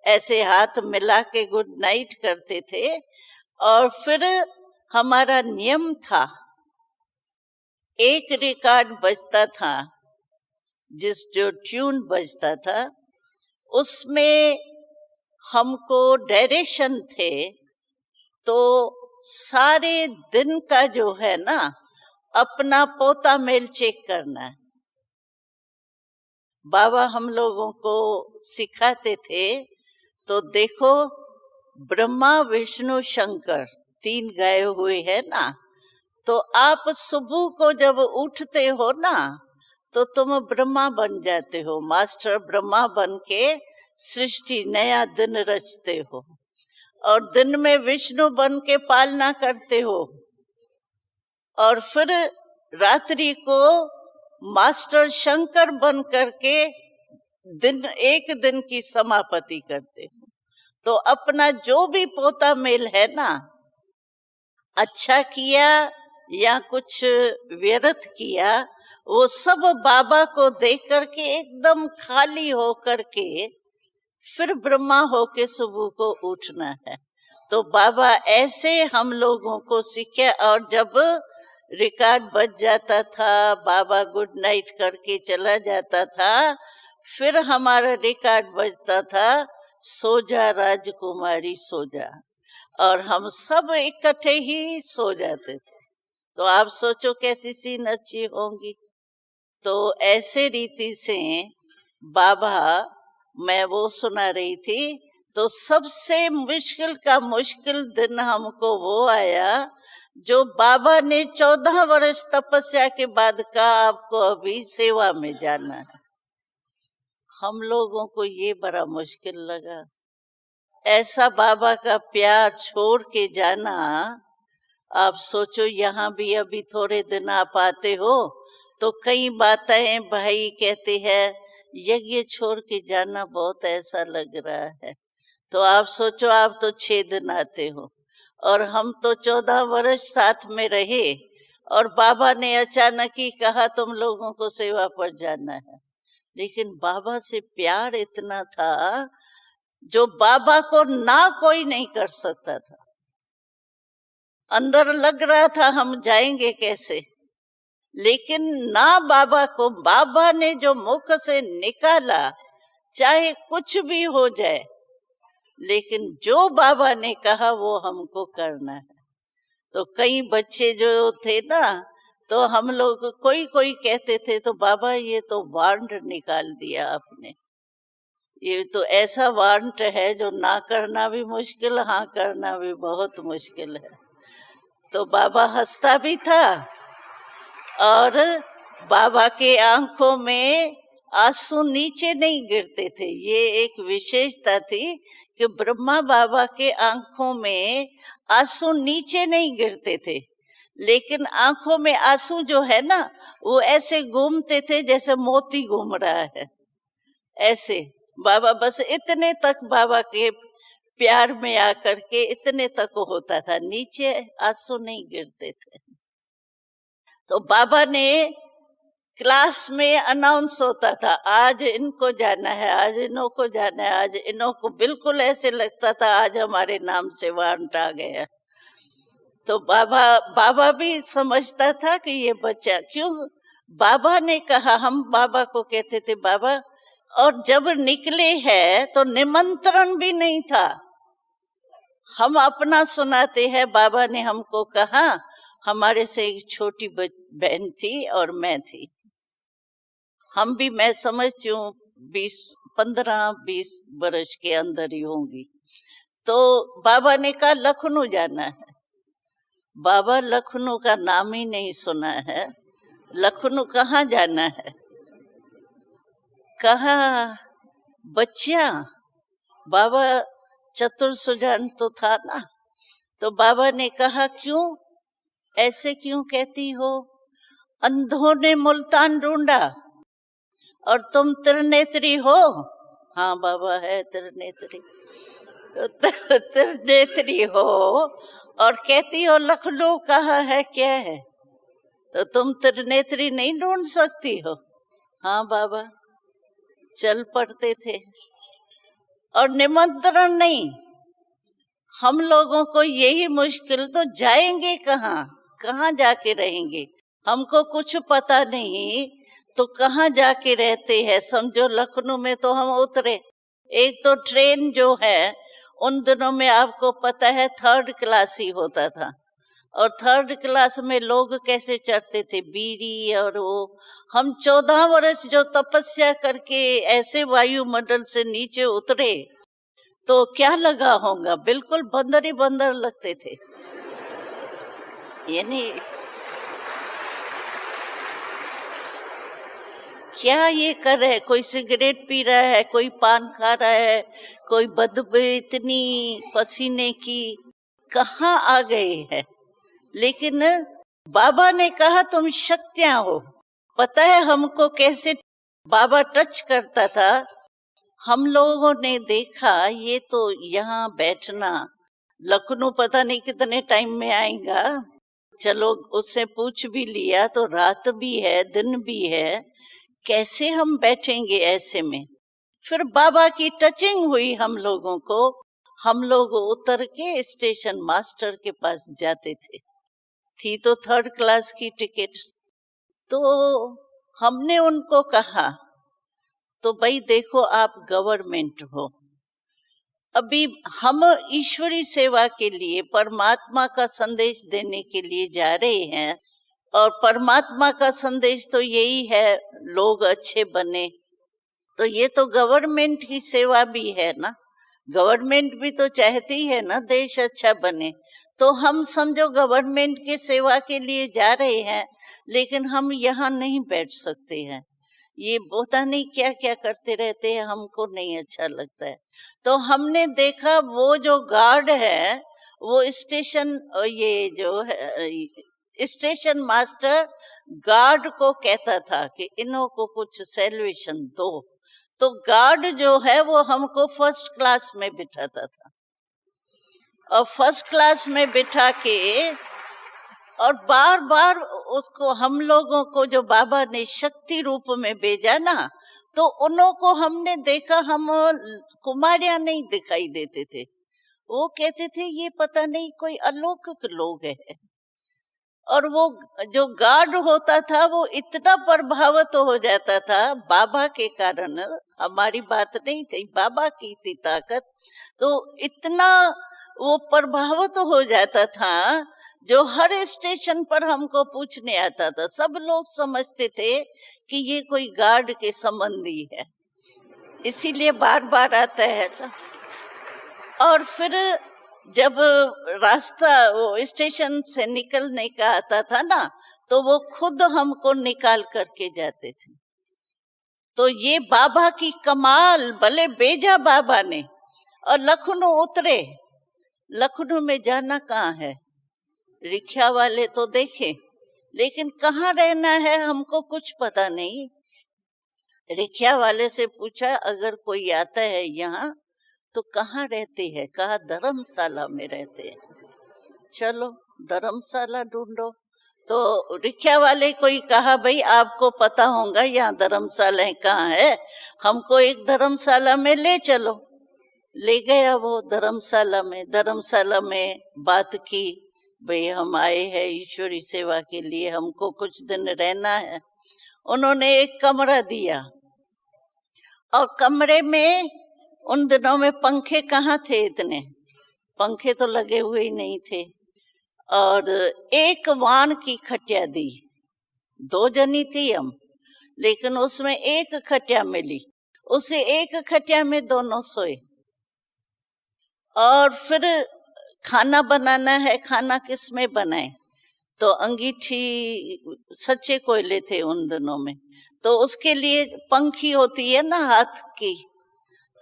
ऐसे हाथ मिला के गुड नाइट करते थे। और फिर हमारा नियम था, एक रिकॉर्ड बजता था, जो ट्यून बजता था उसमें हमको डायरेक्शन थे, तो सारे दिन का जो है ना अपना पोता मेल चेक करना है। बाबा हम लोगों को सिखाते थे, तो देखो ब्रह्मा विष्णु शंकर 3 गए हुए हैं ना, तो आप सुबह को जब उठते हो ना, तो तुम ब्रह्मा बन जाते हो, मास्टर ब्रह्मा बन के सृष्टि नया दिन रचते हो, और दिन में विष्णु बन के पालना करते हो, और फिर रात्रि को मास्टर शंकर बन करके एक दिन की समाप्ति करते हो। तो अपना जो भी पोता मेल है ना, अच्छा किया या कुछ व्यर्थ किया, वो सब बाबा को देख करके एकदम खाली हो करके फिर ब्रह्मा होके सुबह को उठना है। तो बाबा ऐसे हम लोगों को सिखे। और जब रिकॉर्ड बज जाता था, बाबा गुड नाइट करके चला जाता था, फिर हमारा रिकॉर्ड बजता था, सो जा राजकुमारी सो जा, और हम सब इकट्ठे ही सो जाते थे। तो आप सोचो कैसी सीन अच्छी होंगी। तो ऐसे रीति से बाबा, मैं वो सुना रही थी, तो सबसे मुश्किल का मुश्किल दिन हमको वो आया जो बाबा ने 14 वर्ष तपस्या के बाद कहा आपको अभी सेवा में जाना है। हम लोगों को ये बड़ा मुश्किल लगा, ऐसा बाबा का प्यार छोड़ के जाना। आप सोचो यहाँ भी अभी थोड़े दिन आप आते हो तो कई बातें भाई कहते हैं, यज्ञ छोड़ के जाना बहुत ऐसा लग रहा है। तो आप सोचो, आप तो 6 दिन आते हो और हम तो 14 वर्ष साथ में रहे, और बाबा ने अचानक ही कहा तुम लोगों को सेवा पर जाना है। लेकिन बाबा से प्यार इतना था, जो बाबा को ना कोई नहीं कर सकता था। अंदर लग रहा था हम जाएंगे कैसे, लेकिन ना बाबा को, बाबा ने जो मुख से निकाला, चाहे कुछ भी हो जाए, लेकिन जो बाबा ने कहा वो हमको करना है। तो कई बच्चे जो थे ना, तो हम लोग कोई कोई कहते थे तो बाबा ये तो वांट निकाल दिया आपने, ये तो ऐसा वांट है जो ना करना भी मुश्किल, हाँ करना भी बहुत मुश्किल है। तो बाबा हंसता भी था और बाबा के आंखों में आंसू नीचे नहीं गिरते थे। ये एक विशेषता थी कि ब्रह्मा बाबा के आंखों में आंसू नीचे नहीं गिरते थे, लेकिन आंखों में आंसू जो है ना, वो ऐसे घूमते थे जैसे मोती घूम रहा है, ऐसे। बाबा बस इतने तक बाबा के प्यार में आकर के इतने तक होता था, नीचे आंसू नहीं गिरते थे। तो बाबा ने क्लास में अनाउंस होता था, आज इनको जाना है, आज इन्हों को जाना है, आज इन्हों को, बिल्कुल ऐसे लगता था आज हमारे नाम से वांट आ गया। तो बाबा भी समझता था कि ये बच्चा, क्यों बाबा ने कहा, हम बाबा को कहते थे बाबा, और जब निकले हैं तो निमंत्रण भी नहीं था, हम अपना सुनाते हैं। बाबा ने हमको कहा, हमारे से एक छोटी बहन थी और मैं थी, हम भी, मैं समझती हूँ 15-20 वर्ष के अंदर ही होंगी। तो बाबा ने कहा लखनऊ जाना है। बाबा लखनऊ का नाम ही नहीं सुना है, लखनऊ कहाँ जाना है? कहा बच्चियां, बाबा चतुर सुजान तो था ना। तो बाबा ने कहा क्यों, ऐसे क्यों कहती हो? अंधों ने मुल्तान ढूंढा और तुम त्रिनेत्री हो। हाँ बाबा है त्रिनेत्री। त्रिनेत्री हो और कहती हो लखनऊ कहाँ है, क्या है? तो तुम त्रिनेत्री नहीं ढूंढ सकती हो? हाँ बाबा। चल पड़ते थे और निमंत्रण नहीं। हम लोगों को यही मुश्किल, तो जाएंगे कहाँ, कहाँ जाके रहेंगे? हमको कुछ पता नहीं, तो कहाँ जाके रहते हैं? समझो लखनऊ में तो हम उतरे, एक तो ट्रेन जो है उन दिनों में आपको पता है 3rd क्लास ही होता था, और 3rd क्लास में लोग कैसे चढ़ते थे, बीड़ी और वो। हम 14 वर्ष जो तपस्या करके ऐसे वायुमंडल से नीचे उतरे, तो क्या लगा होगा, बिल्कुल बंदर ही बंदर लगते थे। यानी क्या ये कर रहे, कोई सिगरेट पी रहा है, कोई पान खा रहा है, कोई बदबू इतनी पसीने की, कहाँ आ गए हैं? लेकिन बाबा ने कहा तुम शक्तियां हो। पता है हमको कैसे बाबा टच करता था? हम लोगों ने देखा ये तो यहाँ बैठना, लखनऊ पता नहीं कितने टाइम में आएगा। चलो उससे पूछ भी लिया, तो रात भी है दिन भी है, कैसे हम बैठेंगे ऐसे में? फिर बाबा की टचिंग हुई हम लोगों को। हम लोग उतर के स्टेशन मास्टर के पास जाते थे, थी तो 3rd क्लास की टिकट। तो हमने उनको कहा, तो भाई देखो आप गवर्नमेंट हो, अभी हम ईश्वरी सेवा के लिए, परमात्मा का संदेश देने के लिए जा रहे हैं, और परमात्मा का संदेश तो यही है लोग अच्छे बने। तो ये तो गवर्नमेंट की सेवा भी है ना, गवर्नमेंट भी तो चाहती है ना देश अच्छा बने। तो हम समझो गवर्नमेंट की सेवा के लिए जा रहे हैं, लेकिन हम यहाँ नहीं बैठ सकते हैं, ये पता नहीं क्या क्या करते रहते हैं, हमको नहीं अच्छा लगता है। तो हमने देखा वो जो गार्ड है, वो स्टेशन, ये जो है स्टेशन मास्टर गार्ड को कहता था कि इन्हों को कुछ सैल्वेशन दो। तो गार्ड जो है वो हमको 1st क्लास में बिठाता था, और 1st क्लास में बिठा के, और बार बार उसको, हम लोगों को जो बाबा ने शक्ति रूप में भेजा ना, तो उन्हों को हमने देखा, हम कुमारियां नहीं दिखाई देते थे। वो कहते थे ये पता नहीं कोई अलौकिक लोग है। और वो जो गार्ड होता था वो इतना प्रभावित हो जाता था बाबा के कारण, हमारी बात नहीं थी, बाबा की थी ताकत। तो इतना वो प्रभावित हो जाता था, जो हर स्टेशन पर हमको पूछने आता था। सब लोग समझते थे कि ये कोई गार्ड के संबंधी है, इसीलिए बार बार आता है। और फिर जब रास्ता वो स्टेशन से निकलने का आता था ना, तो वो खुद हमको निकाल करके जाते थे। तो ये बाबा की कमाल, भले भेजा बाबा ने। और लखनऊ उतरे, लखनऊ में जाना कहाँ है, रिक्शा वाले तो देखे, लेकिन कहाँ रहना है हमको कुछ पता नहीं। रिक्शा वाले से पूछा अगर कोई आता है यहाँ तो कहाँ रहते हैं? कहा धर्मशाला में रहते हैं। चलो धर्मशाला ढूंढो। तो रिक्शा वाले कोई कहा भाई आपको पता होगा यहाँ धर्मशाला कहाँ है, हमको एक धर्मशाला में ले चलो। ले गया वो धर्मशाला में। धर्मशाला में बात की, भाई हम आए हैं ईश्वरी सेवा के लिए, हमको कुछ दिन रहना है। उन्होंने एक कमरा दिया, और कमरे में उन दिनों में पंखे कहाँ थे, इतने पंखे तो लगे हुए ही नहीं थे। और एक वान की खटिया दी। 2 जनी थी हम, लेकिन उसमें एक खटिया मिली। उसे एक खटिया में दोनों सोए। और फिर खाना बनाना है, खाना किस में बनाए? तो अंगीठी, सच्चे कोयले थे उन दिनों में, तो उसके लिए पंखी होती है ना हाथ की,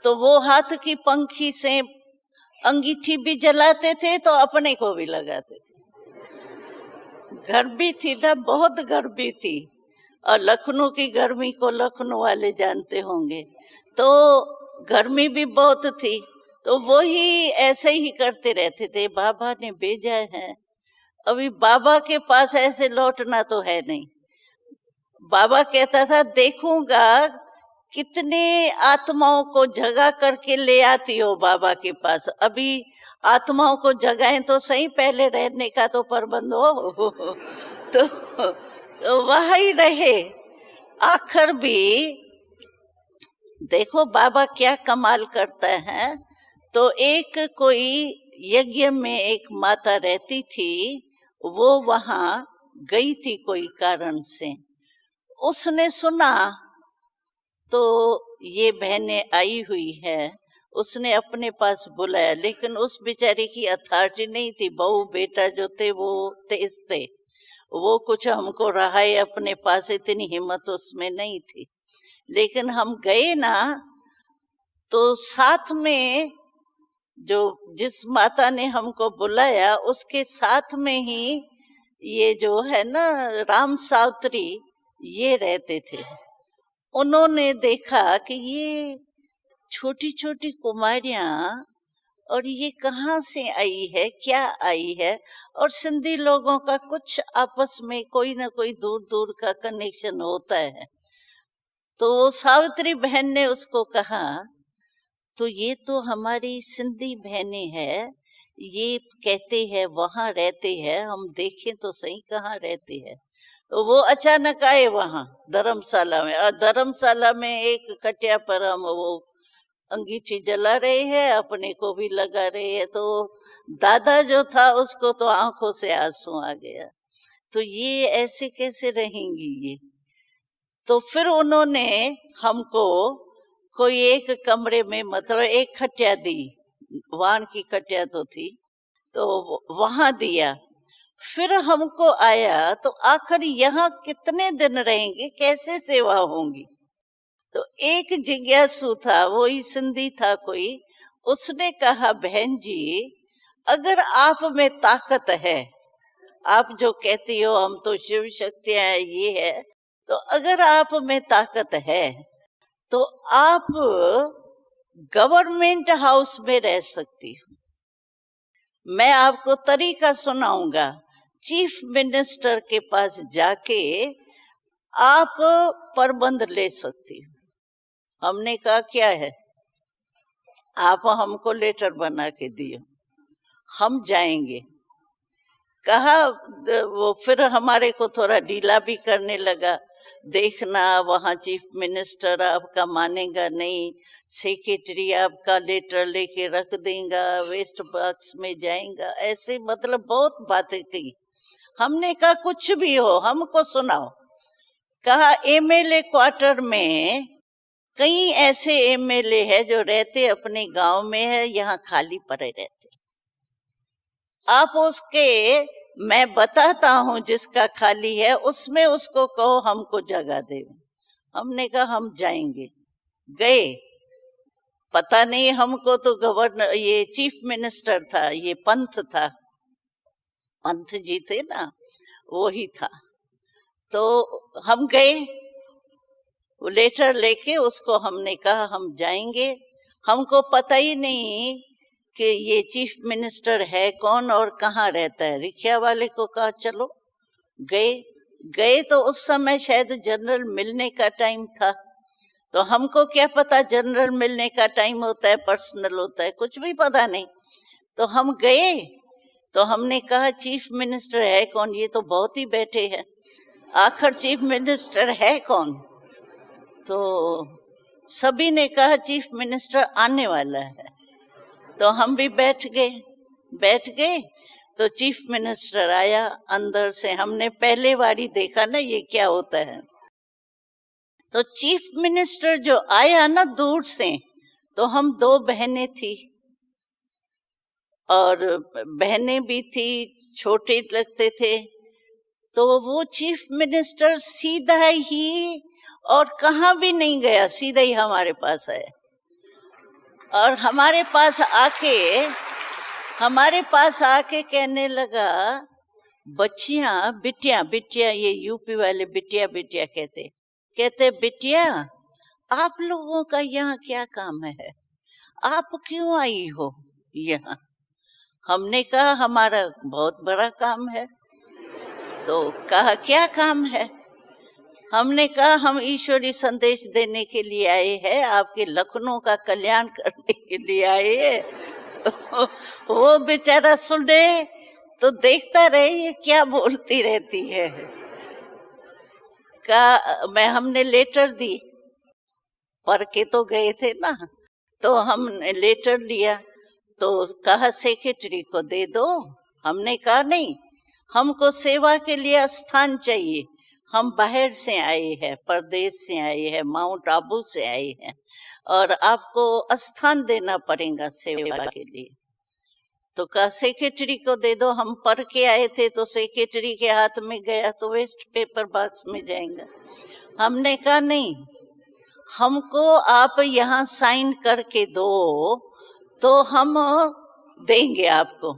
तो वो हाथ की पंखी से अंगीठी भी जलाते थे, तो अपने को भी लगाते थे। गर्मी थी ना, बहुत गर्मी थी। और लखनऊ की गर्मी को लखनऊ वाले जानते होंगे, तो गर्मी भी बहुत थी। तो वो ही ऐसे ही करते रहते थे। बाबा ने भेजा है, अभी बाबा के पास ऐसे लौटना तो है नहीं। बाबा कहता था देखूंगा कितने आत्माओं को जगा करके ले आती हो बाबा के पास। अभी आत्माओं को जगाएं तो सही, पहले रहने का तो प्रबंध हो। तो वह ही रहे। आखिर भी देखो बाबा क्या कमाल करता है। तो एक कोई यज्ञ में एक माता रहती थी, वो वहां गई थी कोई कारण से। उसने सुना तो ये बहनें आई हुई है, उसने अपने पास बुलाया। लेकिन उस बेचारी की अथॉरिटी नहीं थी, बहू बेटा जो थे वो तेज थे, वो कुछ हमको रहा है अपने पास, इतनी हिम्मत उसमें नहीं थी। लेकिन हम गए ना, तो साथ में जो जिस माता ने हमको बुलाया, उसके साथ में ही ये जो है ना राम सावत्री, ये रहते थे। उन्होंने देखा कि ये छोटी छोटी कुमारियां, और ये कहाँ से आई है, क्या आई है। और सिंधी लोगों का कुछ आपस में कोई ना कोई दूर दूर का कनेक्शन होता है। तो वो सावित्री बहन ने उसको कहा, तो ये तो हमारी सिंधी बहनें हैं, ये कहते हैं वहां रहते हैं, हम देखें तो सही कहाँ रहते हैं। तो वो अचानक आए वहां धर्मशाला में, और धर्मशाला में एक खटिया पर हम वो अंगीठी जला रहे हैं, अपने को भी लगा रहे हैं। तो दादा जो था उसको तो आंखों से आंसू आ गया। तो ये ऐसे कैसे रहेंगी ये। तो फिर उन्होंने हमको कोई एक कमरे में, मतलब एक खटिया दी, वान की खटिया तो थी, तो वहां दिया। फिर हमको आया, तो आखिर यहाँ कितने दिन रहेंगे, कैसे सेवा होंगी। तो एक जिज्ञासु था, वो ही सिंधी था कोई, उसने कहा बहन जी अगर आप में ताकत है, आप जो कहती हो हम तो शिव शक्तियां हैं ये है, तो अगर आप में ताकत है तो आप गवर्नमेंट हाउस में रह सकती हो। मैं आपको तरीका सुनाऊंगा, चीफ मिनिस्टर के पास जाके आप प्रबंध ले सकती हो। हमने कहा क्या है, आप हमको लेटर बना के दियो, हम जाएंगे। कहा वो फिर हमारे को थोड़ा ढीला भी करने लगा, देखना वहाँ चीफ मिनिस्टर आपका मानेगा नहीं, सेक्रेटरी आपका लेटर लेके रख देगा, वेस्ट बॉक्स में जाएगा, ऐसे मतलब बहुत बातें की। हमने कहा कुछ भी हो हमको सुनाओ। कहा एमएलए क्वार्टर में कई ऐसे एमएलए है जो रहते अपने गांव में है, यहाँ खाली पड़े रहते, आप उसके, मैं बताता हूं जिसका खाली है उसमें उसको कहो हमको जगह दे। हमने कहा हम जाएंगे। गए, पता नहीं हमको तो गवर्नर, ये चीफ मिनिस्टर था, ये पंत था, पंत जी थे ना, वो ही था। तो हम गए, वो लेटर लेके उसको हमने कहा हम जाएंगे। हमको पता ही नहीं कि ये चीफ मिनिस्टर है कौन और कहाँ रहता है। रिक्शा वाले को कहा चलो, गए तो उस समय शायद जनरल मिलने का टाइम था, तो हमको क्या पता जनरल मिलने का टाइम होता है, पर्सनल होता है, कुछ भी पता नहीं। तो हम गए, तो हमने कहा चीफ मिनिस्टर है कौन, ये तो बहुत ही बैठे हैं, आखिर चीफ मिनिस्टर है कौन। तो सभी ने कहा चीफ मिनिस्टर आने वाला है। तो हम भी बैठ गए तो चीफ मिनिस्टर आया अंदर से। हमने पहले बारी देखा ना ये क्या होता है। तो चीफ मिनिस्टर जो आया ना दूर से, तो हम 2 बहनें थी और बहनें भी थी, छोटे लगते थे। तो वो चीफ मिनिस्टर सीधा ही, और कहाँ भी नहीं गया, सीधा ही हमारे पास आया और हमारे पास आके कहने लगा, बच्चियां, बिटिया, ये यूपी वाले बिटिया कहते बिटिया आप लोगों का यहाँ क्या काम है, आप क्यों आई हो यहाँ। हमने कहा हमारा बहुत बड़ा काम है। तो कहा क्या काम है। हमने कहा हम ईश्वरी संदेश देने के लिए आए हैं, आपके लखनऊ का कल्याण करने के लिए आए हैं। तो वो बेचारा सुने तो देखता रहे ये क्या बोलती रहती है। हमने लेटर दी, पढ़ के तो गए थे ना, तो हमने लेटर लिया। तो कहा सेक्रेटरी को दे दो। हमने कहा नहीं, हमको सेवा के लिए स्थान चाहिए, हम बाहर से आए हैं, परदेश से आए हैं, माउंट आबू से आए हैं, और आपको स्थान देना पड़ेगा सेवा के लिए। तो कहा सेक्रेटरी को दे दो। हम पढ़ के आए थे तो सेक्रेटरी के हाथ में गया तो वेस्ट पेपर बॉक्स में जाएगा। हमने कहा नहीं, हमको आप यहाँ साइन करके दो तो हम देंगे आपको।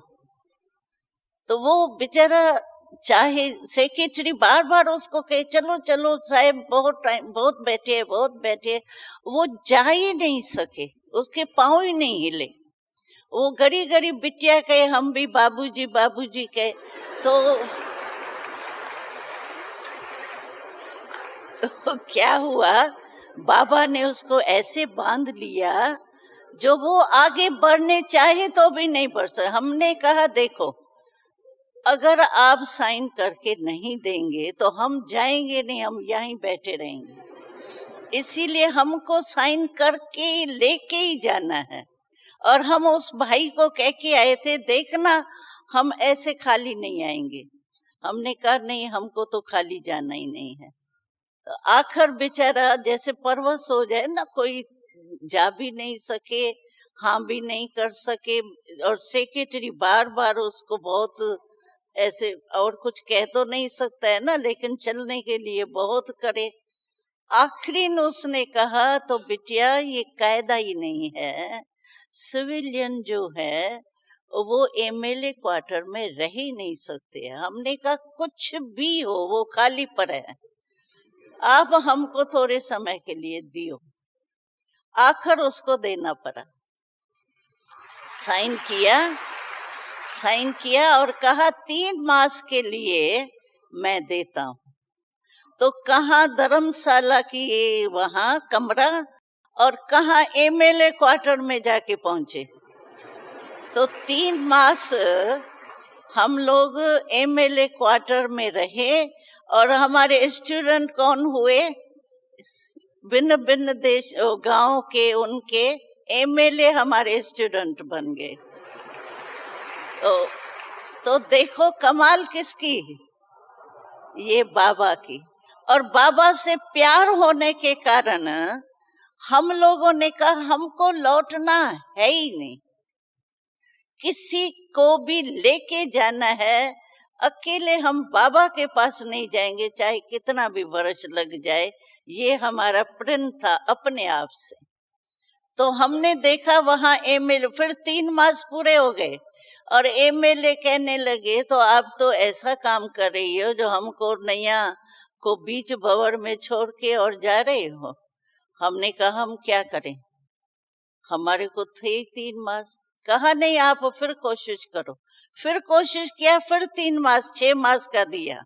तो वो बेचारा, चाहे सेक्रेटरी बार बार उसको कहे चलो चलो साहब, बहुत बैठे, वो जा ही नहीं सके, उसके पाँव ही नहीं हिले। वो गरी बिटिया कहे, हम भी बाबूजी कहे। तो क्या हुआ, बाबा ने उसको ऐसे बांध लिया जो वो आगे बढ़ने चाहे तो भी नहीं बढ़ सके। हमने कहा देखो, अगर आप साइन करके नहीं देंगे तो हम जाएंगे नहीं, हम यहीं बैठे रहेंगे। इसीलिए हमको साइन करके लेके ही जाना है। और हम उस भाई को कह के आए थे, देखना हम ऐसे खाली नहीं आएंगे। हमने कहा नहीं, हमको तो खाली जाना ही नहीं है। तो आखिर बेचारा जैसे परवश हो जाए ना, कोई जा भी नहीं सके, हाँ भी नहीं कर सके, और सेक्रेटरी बार बार उसको बहुत ऐसे, और कुछ कह तो नहीं सकता है ना, लेकिन चलने के लिए बहुत करे। आखिरी में उसने कहा, तो बिटिया ये कायदा ही नहीं है, सिविलियन जो है वो एमएलए क्वार्टर में रह ही नहीं सकते। हमने कहा कुछ भी हो, वो खाली पड़ा है, आप हमको थोड़े समय के लिए दियो। आखिर उसको देना पड़ा। साइन किया और कहा 3 मास के लिए मैं देता हूं। तो कहा धर्मशाला की वहां कमरा, और कहाँ एमएलए क्वार्टर में जाके पहुंचे। तो 3 मास हम लोग एमएलए क्वार्टर में रहे और हमारे स्टूडेंट कौन हुए, भिन्न भिन्न देश गांव के, उनके एमएलए हमारे स्टूडेंट बन गए। तो देखो कमाल किसकी, ये बाबा की। और बाबा से प्यार होने के कारण हम लोगों ने कहा हमको लौटना है ही नहीं, किसी को भी लेके जाना है, अकेले हम बाबा के पास नहीं जाएंगे, चाहे कितना भी वर्ष लग जाए। ये हमारा प्रण था अपने आप से। तो हमने देखा वहां एमएलए, फिर 3 मास पूरे हो गए और एमएलए कहने लगे तो आप तो ऐसा काम कर रही हो जो हमको नैया को बीच भंवर में छोड़ के और जा रहे हो। हमने कहा हम क्या करें, हमारे को थे 3 मास। कहा नहीं आप फिर कोशिश करो। फिर कोशिश किया, फिर 3 मास, 6 मास का दिया।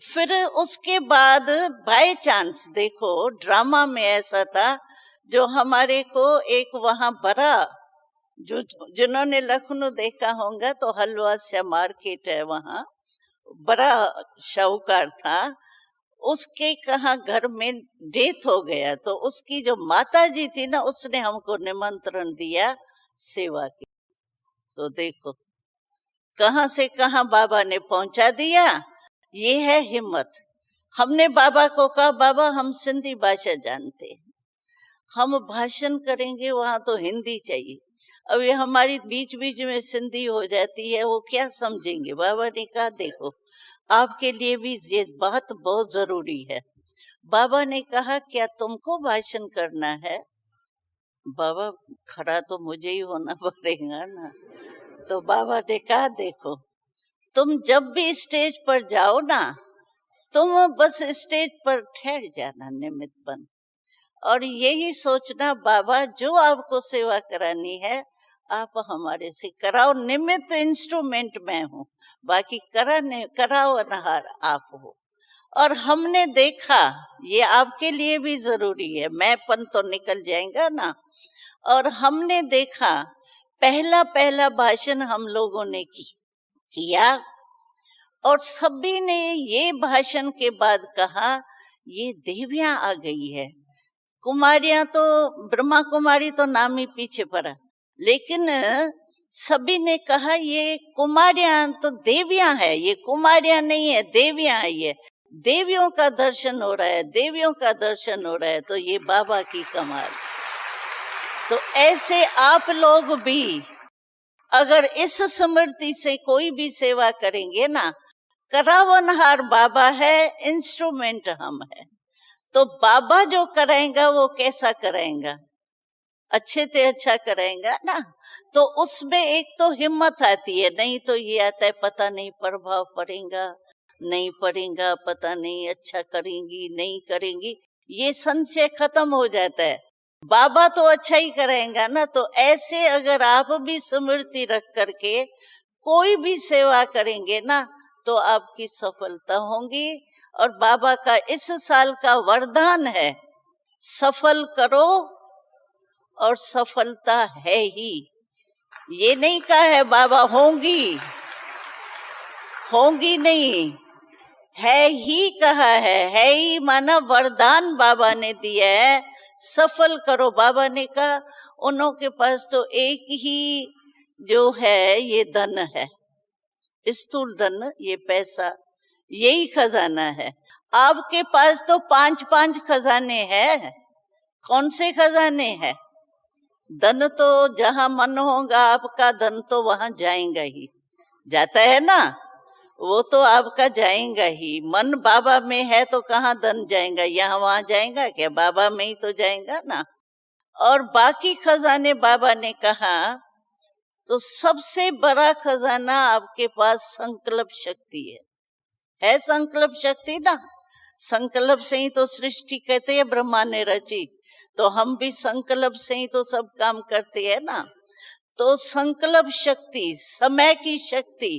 फिर उसके बाद बाय चांस देखो ड्रामा में ऐसा था, जो हमारे को एक वहां बड़ा, जो जिन्होंने लखनऊ देखा होगा तो हलवा से मार्केट है, वहां बड़ा शाहूकार था, उसके कहा घर में डेथ हो गया। तो उसकी जो माता जी थी ना, उसने हमको निमंत्रण दिया सेवा की। तो देखो कहां से कहां बाबा ने पहुंचा दिया। ये है हिम्मत। हमने बाबा को कहा बाबा हम सिंधी भाषा जानते हैं, हम भाषण करेंगे वहां तो हिंदी चाहिए। अब ये हमारी बीच बीच में सिंधी हो जाती है, वो क्या समझेंगे। बाबा ने कहा देखो आपके लिए भी ये बात बहुत जरूरी है। बाबा ने कहा क्या तुमको भाषण करना है। बाबा खड़ा तो मुझे ही होना पड़ेगा ना। तो बाबा ने कहा देखो तुम जब भी स्टेज पर जाओ ना, तुम बस स्टेज पर ठहर जाना निमित्त बन, और यही सोचना बाबा जो आपको सेवा करानी है आप हमारे से कराओ, निमित्त इंस्ट्रूमेंट मैं हूँ, बाकी कराओ अनहार आप हो। और हमने देखा ये आपके लिए भी जरूरी है, मैंपन तो निकल जाएगा ना। और हमने देखा पहला भाषण हम लोगों ने किया और सभी ने ये भाषण के बाद कहा ये देवियां आ गई है। कुमारियां तो, ब्रह्मा कुमारी तो नाम ही पीछे पड़ा, लेकिन सभी ने कहा ये कुमारियां तो देवियां है, ये कुमारियां नहीं है देवियां है, ये देवियों का दर्शन हो रहा है, देवियों का दर्शन हो रहा है। तो ये बाबा की कमाल। तो ऐसे आप लोग भी अगर इस स्मृति से कोई भी सेवा करेंगे ना, करावनहार बाबा है, इंस्ट्रूमेंट हम है। तो बाबा जो कराएगा वो कैसा कराएगा, अच्छे से अच्छा कराएगा ना। तो उसमें एक तो हिम्मत आती है, नहीं तो ये आता है पता नहीं प्रभाव पड़ेगा नहीं पड़ेगा, पता नहीं अच्छा करेंगी नहीं करेंगी, ये संशय खत्म हो जाता है। बाबा तो अच्छा ही कराएगा ना। तो ऐसे अगर आप भी स्मृति रख करके कोई भी सेवा करेंगे ना तो आपकी सफलता होगी। और बाबा का इस साल का वरदान है सफल करो, और सफलता है ही। ये नहीं कहा है बाबा होंगी नहीं, है ही कहा है ही माना वरदान बाबा ने दिया है, सफल करो। बाबा ने कहा उन्हों के पास तो एक ही जो है ये धन है, स्थूल धन, ये पैसा, यही खजाना है। आपके पास तो 5 खजाने हैं। कौन से खजाने हैं? धन तो जहां मन होगा आपका धन तो वहां जाएगा ही, जाता है ना, वो तो आपका जाएगा ही। मन बाबा में है तो कहाँ धन जाएगा, यहाँ वहां जाएगा क्या, बाबा में ही तो जाएगा ना। और बाकी खजाने बाबा ने कहा तो सबसे बड़ा खजाना आपके पास संकल्प शक्ति है संकल्प शक्ति ना। संकल्प से ही तो सृष्टि कहते हैं ब्रह्मा ने रची, तो हम भी संकल्प से ही तो सब काम करते हैं ना। तो संकल्प शक्ति, समय की शक्ति,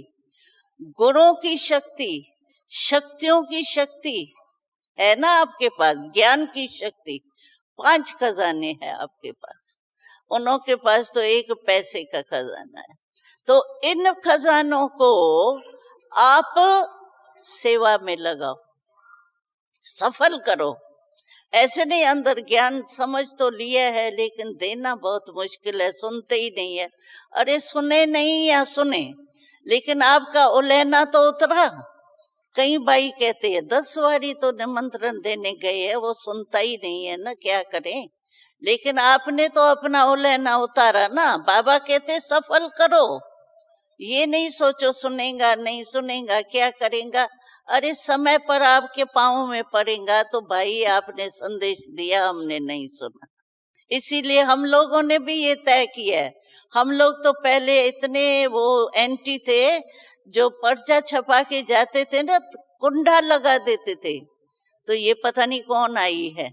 गुणों की शक्ति, शक्तियों की शक्ति है ना आपके पास, ज्ञान की शक्ति, 5 खजाने हैं आपके पास, उन्हों के पास तो 1 पैसे का खजाना है। तो इन खजानों को आप सेवा में लगाओ, सफल करो। ऐसे नहीं अंदर ज्ञान समझ तो लिया है लेकिन देना बहुत मुश्किल है, सुनते ही नहीं है। अरे सुने नहीं या सुने, लेकिन आपका उलेना तो उतरा। कई भाई कहते हैं 10 बारी तो निमंत्रण देने गए हैं, वो सुनता ही नहीं है ना, क्या करें। लेकिन आपने तो अपना उलेना उतारा ना। बाबा कहते सफल करो, ये नहीं सोचो सुनेगा नहीं सुनेगा क्या करेगा। अरे समय पर आपके पाँव में पड़ेगा तो भाई आपने संदेश दिया, हमने नहीं सुना। इसीलिए हम लोगों ने भी ये तय किया है। हम लोग तो पहले इतने वो एंटी थे, जो पर्चा छपा के जाते थे ना, कुंडा लगा देते थे। तो ये पता नहीं कौन आई है,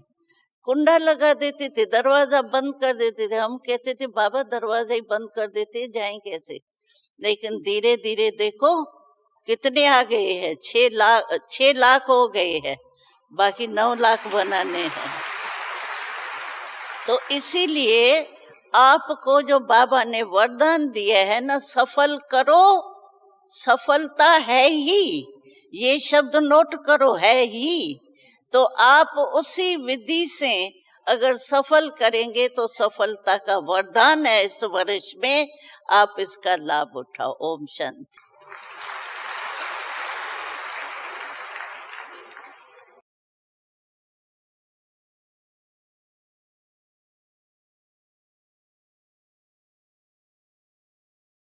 कुंडा लगा देते थे, दरवाजा बंद कर देते थे। हम कहते थे बाबा दरवाजा ही बंद कर देते, जाएं कैसे। लेकिन धीरे धीरे देखो कितने आ गए हैं, 6 लाख हो गए हैं, बाकी 9 लाख बनाने हैं। तो इसीलिए आपको जो बाबा ने वरदान दिया है ना, सफल करो, सफलता है ही, ये शब्द नोट करो, है ही। तो आप उसी विधि से अगर सफल करेंगे तो सफलता का वरदान है इस वर्ष में, आप इसका लाभ उठाओ। ओम शांति।